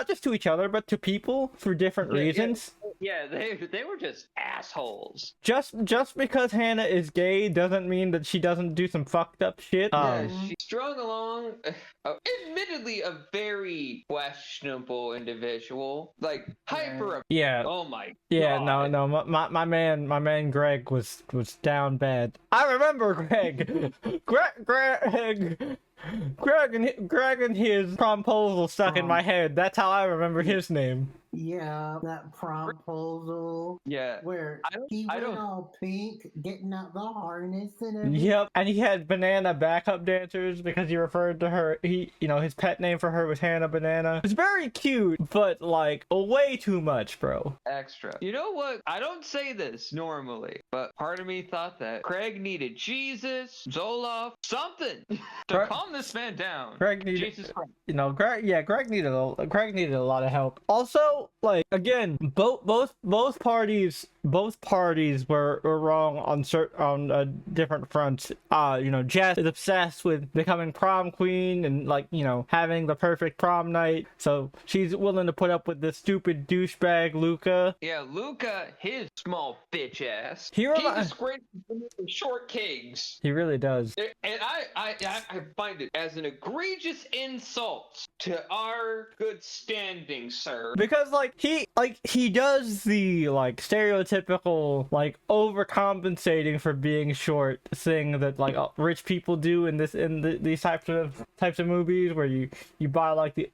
just to each other, but to people for different reasons. Yeah, they were just assholes. Just because Hannah is gay doesn't mean that she doesn't do some fucked up shit. She strung along, admittedly a very questionable individual, like hyper. Yeah. Oh my. Yeah. God. No. My man Greg was down bad. I remember Greg. Greg and his promposal stuck in my head. That's how I remember his name. Yeah, that promposal. Yeah. Where he went all pink, getting out the harness and everything. Yep, and he had banana backup dancers because he referred to her. His pet name for her was Hannah Banana. It's very cute, but like way too much, bro. Extra. You know what? I don't say this normally, but part of me thought that Craig needed Jesus, Zoloft, something to calm this man down. Greg needed, Jesus Christ. Greg needed a lot of help. Also, like again, both parties were wrong on different fronts. Jess is obsessed with becoming prom queen and like, having the perfect prom night, so she's willing to put up with this stupid douchebag Luca. Yeah, Luca, his small bitch ass. He disgraces the short kings. He really does. And I find it as an egregious insult to our good standing, sir. Because he does the stereotypical typical like overcompensating for being short thing that like rich people do in these types of movies, where you buy like the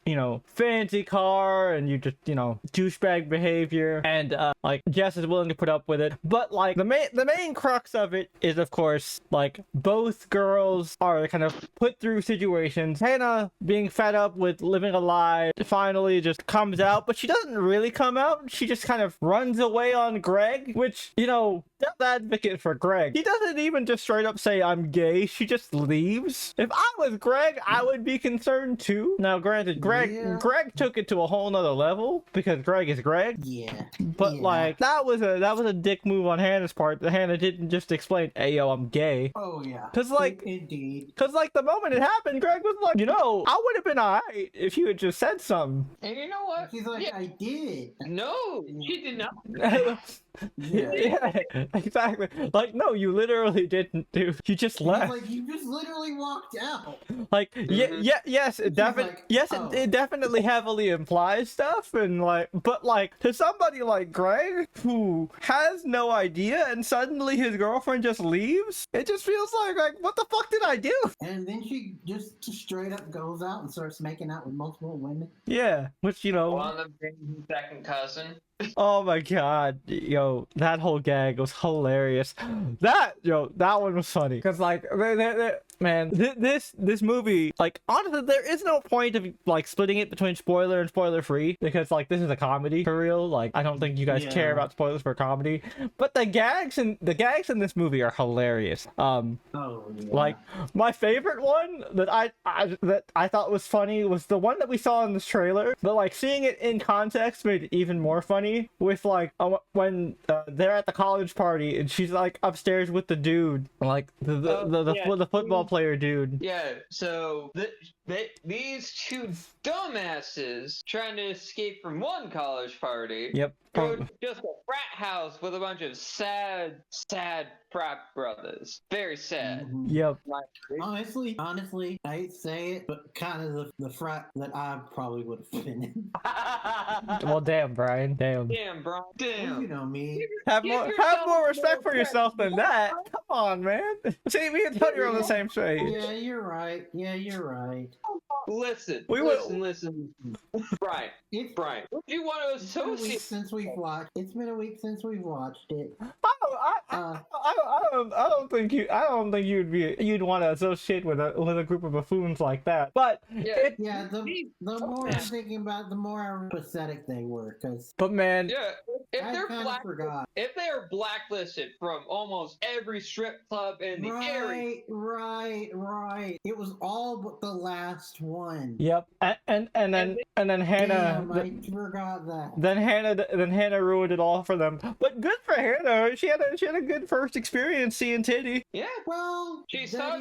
fancy car and you just douchebag behavior, and like Jess is willing to put up with it. But like the main crux of it is, of course, like both girls are kind of put through situations. Hannah, being fed up with living a lie, finally just comes out, but she doesn't really come out. She just kind of runs away on Greg, which, devil's advocate for Greg. He doesn't even just straight up say I'm gay. She just leaves. If I was Greg, I would be concerned too. Now, granted, Greg took it to a whole nother level because Greg is Greg. Yeah. But like that was a dick move on Hannah's part. That Hannah didn't just explain, "Hey, yo, I'm gay." Oh yeah. Cause like, indeed. Cause like the moment it happened, Greg was like, I would have been alright if you had just said something. And you know what? She's like, I did. No, she did not. Yeah, exactly. Like, no, you literally didn't do. You just left. Like, you just literally walked out. Like, yes, it definitely, it definitely heavily implies stuff, and like, but like to somebody like Greg who has no idea, and suddenly his girlfriend just leaves, it just feels like what the fuck did I do? And then she just straight up goes out and starts making out with multiple women. Yeah, which one of them being his second cousin. Oh my god, that whole gag was hilarious. That one was funny because like man, this movie, like, honestly, there is no point of like splitting it between spoiler and spoiler free, because like this is a comedy for real. Like, I don't think you guys care about spoilers for a comedy, but the gags in this movie are hilarious. Like, my favorite one that I thought was funny was the one that we saw in this trailer, but like seeing it in context made it even more funny. With like when they're at the college party and she's like upstairs with the dude, like the football player dude. Yeah, so these two dumbasses trying to escape from one college party. Yep. Go to just a frat house with a bunch of sad frat brothers. Very sad. Yep. Honestly, I hate to say it, but kind of the frat that I probably would have been in. Well, damn, Brian. Damn, Brian. Damn. You know me. Have more respect for yourself than that. Come on, man. See, me and Tony are on the same page. Yeah, you're right. Listen. Listen. Brian. Brian. Would you want to associate? It's been a week since we've watched it. I don't think you'd want to associate with a group of buffoons like that. But the more I'm thinking about it, the more pathetic they were. But man, if they're blacklisted from almost every strip club in the area, right. It was all but the last one. Yep, and then Hannah. Damn, I forgot that. Then Hannah ruined it all for them. But good for Hannah. She had a good first experience seeing titty. Yeah. Well, she saw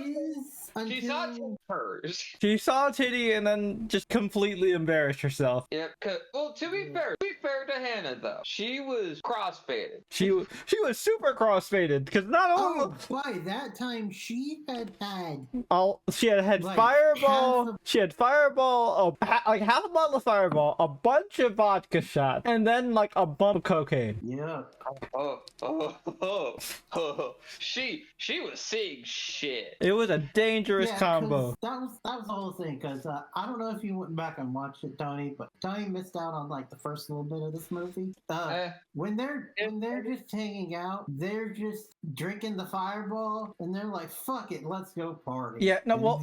hers. She saw titty and then just completely embarrassed herself. Yep. Well, to be fair to Hannah though, she was crossfaded. She was super crossfaded because not only by that time she had like Fireball. She had Fireball, like half a bottle of Fireball, a bunch of vodka shots, and then like a bump of cocaine. Yeah. She was seeing shit. It was a dangerous combo. That was the whole thing. Because I don't know if you went back and watched it, Tony, but Tony missed out on like the first little bit of this movie. When they're just hanging out, they're just drinking the Fireball, and they're like, "Fuck it, let's go party." Yeah. No. Well.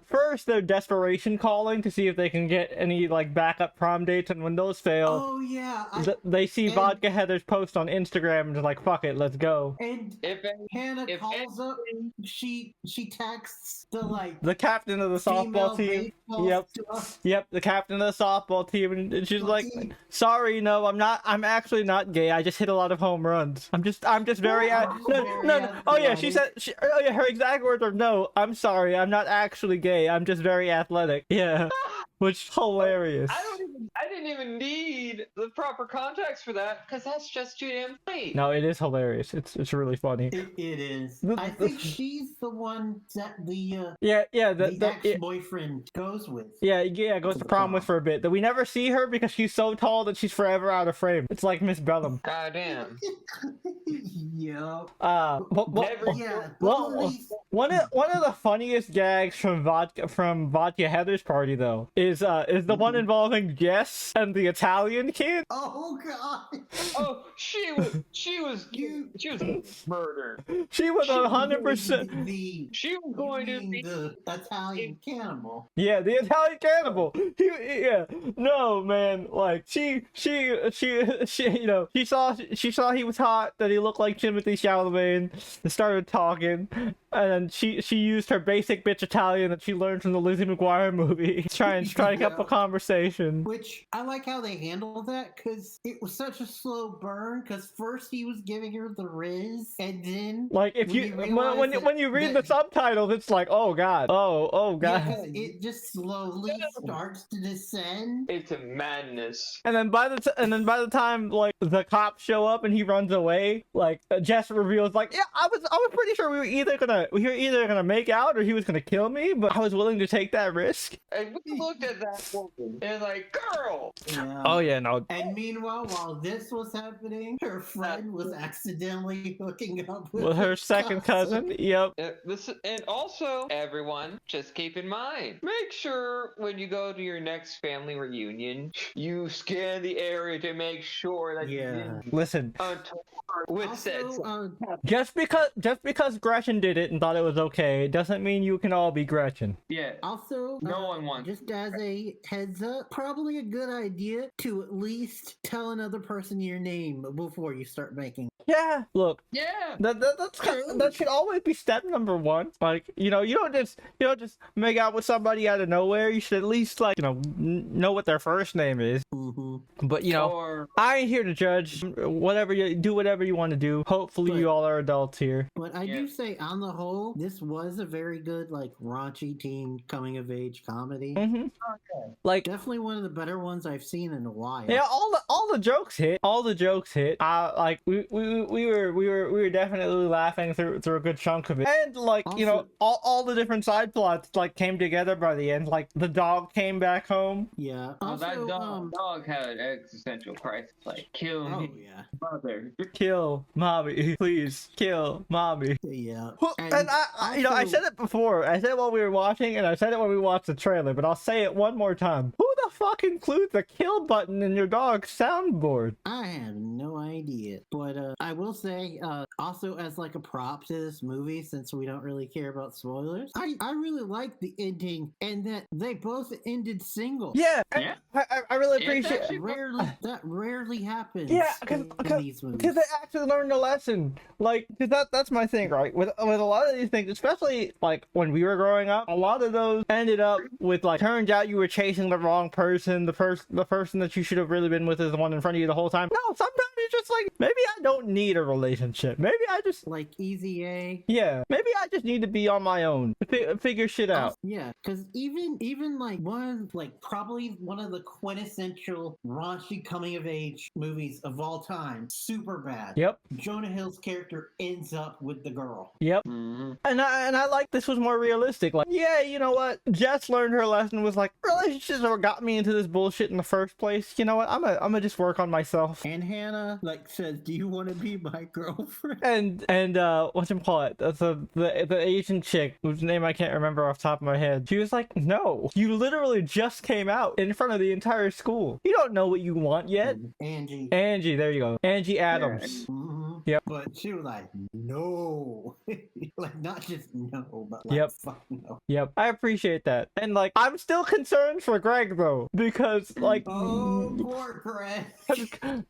First they're desperation calling to see if they can get any like backup prom dates, and when those fail, they see Vodka Heather's post on Instagram and they're like, "Fuck it, let's go." And Hannah calls up, she texts the captain of the softball team. Yep, the captain of the softball team, and she's like, "Sorry, no, I'm actually not gay. I just hit a lot of home runs. I'm just very no. Oh yeah, her exact words are, "No, I'm sorry, I'm not actually gay. I'm just very athletic." Yeah. Which is hilarious. I didn't even need the proper context for that because that's just too damn funny. No, it is hilarious. It's really funny. It is. I think she's the one that the ex-boyfriend goes with. Yeah, goes to prom with for a bit. That we never see her because she's so tall that she's forever out of frame. It's like Miss Bellum. God damn. Yep. One of the funniest gags from Vodka Heather's party though is the one involving Jess and the Italian kid. Oh god. Oh, she was murdered. She was 100%. She was going to be the Italian cannibal. Yeah, the Italian cannibal. No man, like she you know, she saw he was hot, that he looked like Timothy Chalamet, and started talking, and then she used her basic bitch Italian that she learned from the Lizzie McGuire movie to try and strike up a conversation. Which I like how they handled that, because it was such a slow burn. Because first he was giving her the riz, and then like if when you read the subtitles, it's like, oh god, oh god. Yeah, it just slowly starts to descend. It's a madness. And then by the time like the cops show up and he runs away, like Jess reveals like, yeah, I was pretty sure we were either gonna make out or he was gonna kill me, but I was willing to take that risk. And we looked at that woman and like, girl. Yeah. Oh yeah, no. And meanwhile, while this was happening, her friend was accidentally hooking up with her second cousin. Yep. And also, everyone, just keep in mind, make sure when you go to your next family reunion, you scan the area to make sure that listen. With Just because Gretchen did it and thought it was okay, doesn't mean you can all be Gretchen. Yeah. Also, no one wants. Just as a heads up, probably a good idea to at least tell another person your name before you start making. Yeah. Look. Yeah. That should always be step number one. Like, you know, you don't just make out with somebody out of nowhere. You should at least like, you know what their first name is. Mm-hmm. But you know, I ain't here to judge. Whatever you want to do. Hopefully, you all are adults here. But I do say, on the whole, this was a very good, like, raunchy teen coming of age comedy. Mm-hmm. Okay. Like, definitely one of the better ones I've seen in a while. Yeah, all the jokes hit. All the jokes hit. Like we were definitely laughing through a good chunk of it. And like, also, you know, all the different side plots like came together by the end. Like the dog came back home. Yeah. Also, that dog had an existential crisis. Like, kill me. Oh yeah. Mother. Kill mommy, please. Kill mommy. Yeah. And I said it before. I said it while we were watching, and I said it when we watched the trailer. But I'll say it one more time. Who the fuck includes the kill button in your dog's soundboard? I have no idea. But I will say, also as like a prop to this movie, since we don't really care about spoilers, I really like the ending and that they both ended single. Yeah. I really appreciate it. That rarely happens. Yeah, in these movies. Because they actually learned a lesson. Like, because that's my thing, right? With a lot of these things, especially like when we were growing up, a lot of those ended up with like, turns out you were chasing the wrong person. The person that you should have really been with is the one in front of you the whole time. No, sometimes it's just like, maybe I don't need a relationship. Maybe I just like Easy A. Yeah, maybe I just need to be on my own, figure shit out. Yeah, because even like probably one of the quintessential raunchy coming of age movies of all time, Superbad. Yep. Jonah Hill's character ends up with the girl. Yep. Mm-hmm. And I like this was more realistic. Like, yeah, you know what? Jess learned her lesson, was like, relationships are what got me into this bullshit in the first place. You know what? I'm gonna just work on myself. And Hannah like says, "Do you want to be my girlfriend?" And whatchamacallit? The Asian chick whose name I can't remember off the top of my head. She was like, "No, you literally just came out in front of the entire school. You don't know what you want yet." Angie, there you go. Angie Adams. Yeah. Mm-hmm. Yep. But she was like, "No," like not just no, but like, yep. Fuck no. Yep. I appreciate that. And like, I'm still concerned for Greg though, because like, oh, poor Greg.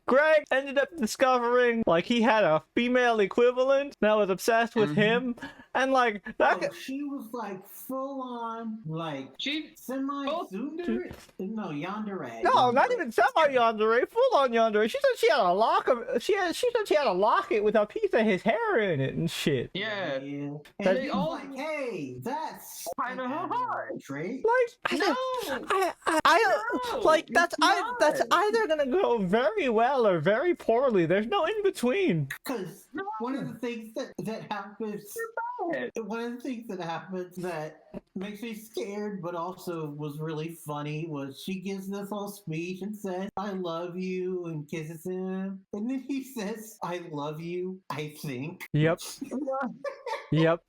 Greg ended up discovering like he had a female equivalent that was obsessed with him, And like that. She was like full on, like She semi tsundere. No, yandere. No, not even semi yandere, full on yandere. She said she had a lock of. She said she had a locket with a piece of his hair in it and shit. Yeah. And That- he was like, hey, that's kind of hard. trait. Like No. I like that's not. that's either gonna go very well or very poorly. There's no in between. Because one of the things that happens, one of the things that happens that makes me scared, but also was really funny, was she gives this whole speech and says, "I love you," and kisses him, and then he says, "I love you, I think." Yep. Yep.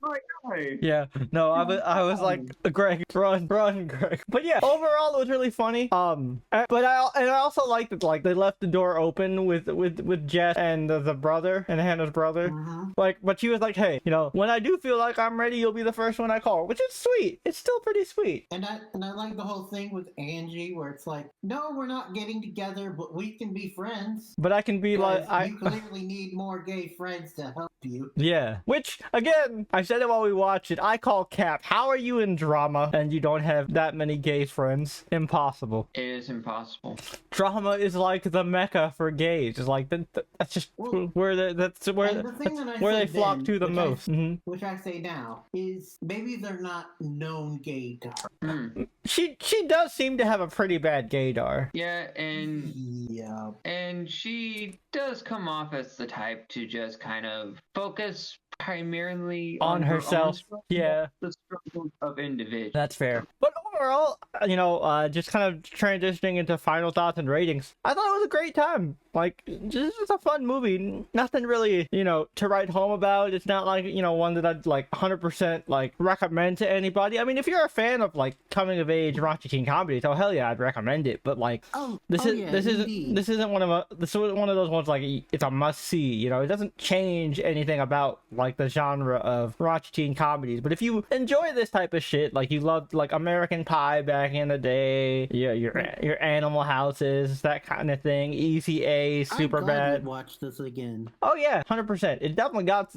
Yeah. No, I was like, Greg, run, Greg. But yeah, overall it was really funny. But I also liked that like they left the door open with Jess and the brother and Hannah's brother. Like, but she was like, hey, you know, when I do feel like I'm ready, you'll be the first one I call, which is sweet. It's still pretty sweet. And I like the whole thing with Angie where it's like, no, we're not getting together, but we can be friends. But I can be like, you clearly need more gay friends to help you. Yeah. Which again, I said it while we watched it. I call cap. How are you in drama and you don't have that many gay friends? Impossible. It is impossible. Drama is like the mecca for gays. It's like that's just where they flock to the most. Which I say now is maybe they're not known gay to her. She does seem to have a pretty bad gaydar. Yeah, and she does come off as the type to just kind of focus primarily on herself. Yeah, the struggles of individuals. That's fair. But overall, you know, just kind of transitioning into final thoughts and ratings, I thought it was a great time. Like, this is a fun movie. Nothing really, you know, to write home about. It's not like, you know, one that I'd like 100% like recommend to anybody. I mean, if you're a fan of like coming of age raunchy teen comedies, oh hell yeah, I'd recommend it. But like, this isn't one of those ones like it's a must see. You know, it doesn't change anything about like the genre of raunchy teen comedies. But if you enjoy this type of shit, like you loved like American Pie back in the day, your Animal Houses, that kind of thing, Easy A, Super Bad. Watch this again. Oh yeah, 100%. It definitely got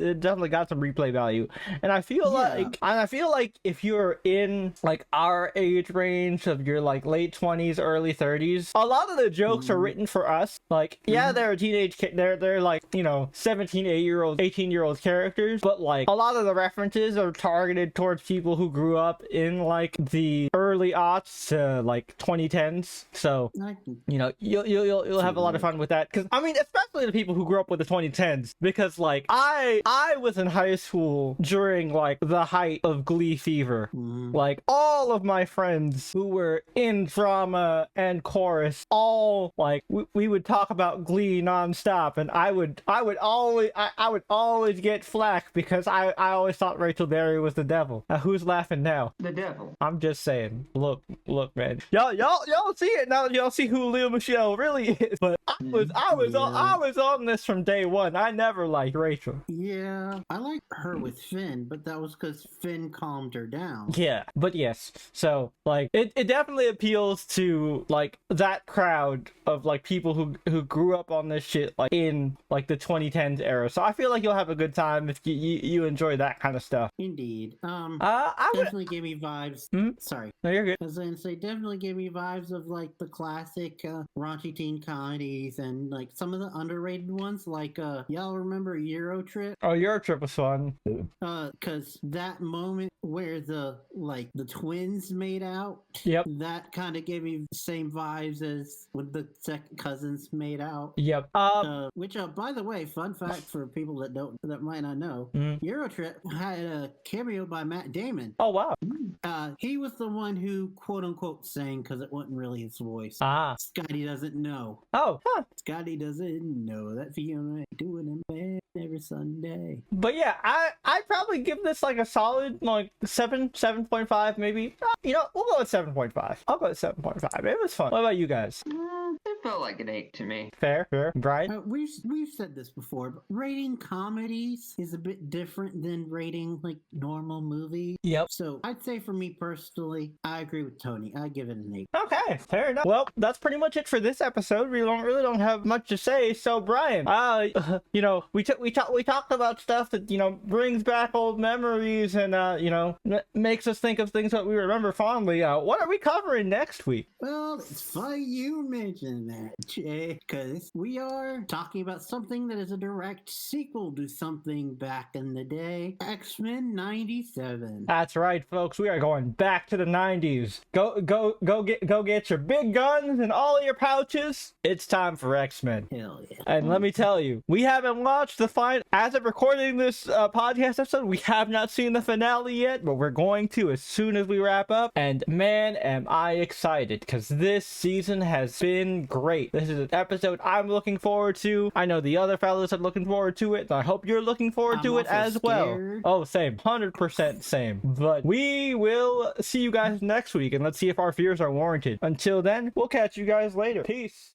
some replay value, and I feel like if you're in like our age range of your like late 20s, early 30s, a lot of the jokes are written for us. Like, yeah, they're they're like, you know, 17, 18-year-old characters, but like a lot of the references are targeted towards people who grew up in like the early aughts to like 2010s. So, you know, you'll have a lot of fun with that. Because I mean, especially the people who grew up with the 2010s, because like I was in high school during like the height of Glee fever. Like all of my friends who were in drama and chorus, all like we would talk about Glee nonstop, and I would always get flack because I always thought Rachel Berry was the devil. Who's laughing now? The devil. I'm just saying. Look, man. Y'all see it now. Y'all see who Lea Michele really is. But I was on this from day one. I never liked Rachel. Yeah, I liked her with Finn, but that was because Finn calmed her down. Yeah, but yes. So like, it definitely appeals to like that crowd of like people who grew up on this shit like in like the 2010s era. So I feel like you'll have a good time if you enjoy that kind of stuff. Indeed. I definitely gave me vibes. Sorry. No, you're good. I was going to say, definitely gave me vibes of like the classic raunchy teen comedies and like some of the underrated ones. Like, y'all remember Euro Trip? Oh, Euro Trip was fun. Cause that moment where the twins made out. Yep. That kind of gave me the same vibes as when the second cousins made out. Yep. Which, by the way, fun fact for people that might not know, Euro Trip had a cameo by Matt Damon. Oh wow. He was the one who quote unquote sang because it wasn't really his voice. Scotty doesn't know. Oh, huh. Scotty doesn't know that Fiona ain't doing in bed every Sunday. But yeah, I'd probably give this like a solid like 7.5 maybe. You know, we'll go with 7.5. I'll go with 7.5. It was fun. What about you guys? It felt like an 8 to me. Fair. Brian? We've said this before, but rating comedies is a bit different than rating like normal movies. Yep. So I'd say for me personally, I agree with Tony. I give it an 8. Okay, fair enough. Well, that's pretty much it for this episode. We really don't have much to say. So Brian, we talked about stuff that brings back old memories and makes us think of things that we remember fondly. What are we covering next week? Well, it's funny you mentioned that, Jay, because we are talking about something that is a direct sequel to something back in the day, X-Men 97. That's right, folks. We are going back to the 90s. Go get your big guns and all your pouches. It's time for X-Men. Hell yeah. And let me tell you, we haven't watched the final. As of recording this podcast episode, we have not seen the finale yet, but we're going to as soon as we wrap up. And man, am I excited, because this season has been great. This is an episode I'm looking forward to. I know the other fellas are looking forward to it. I hope you're looking forward to it as well. Oh, same. 100% same. But we will see you guys next week, and let's see if our fears are warranted. Until then, we'll catch you guys later. Peace.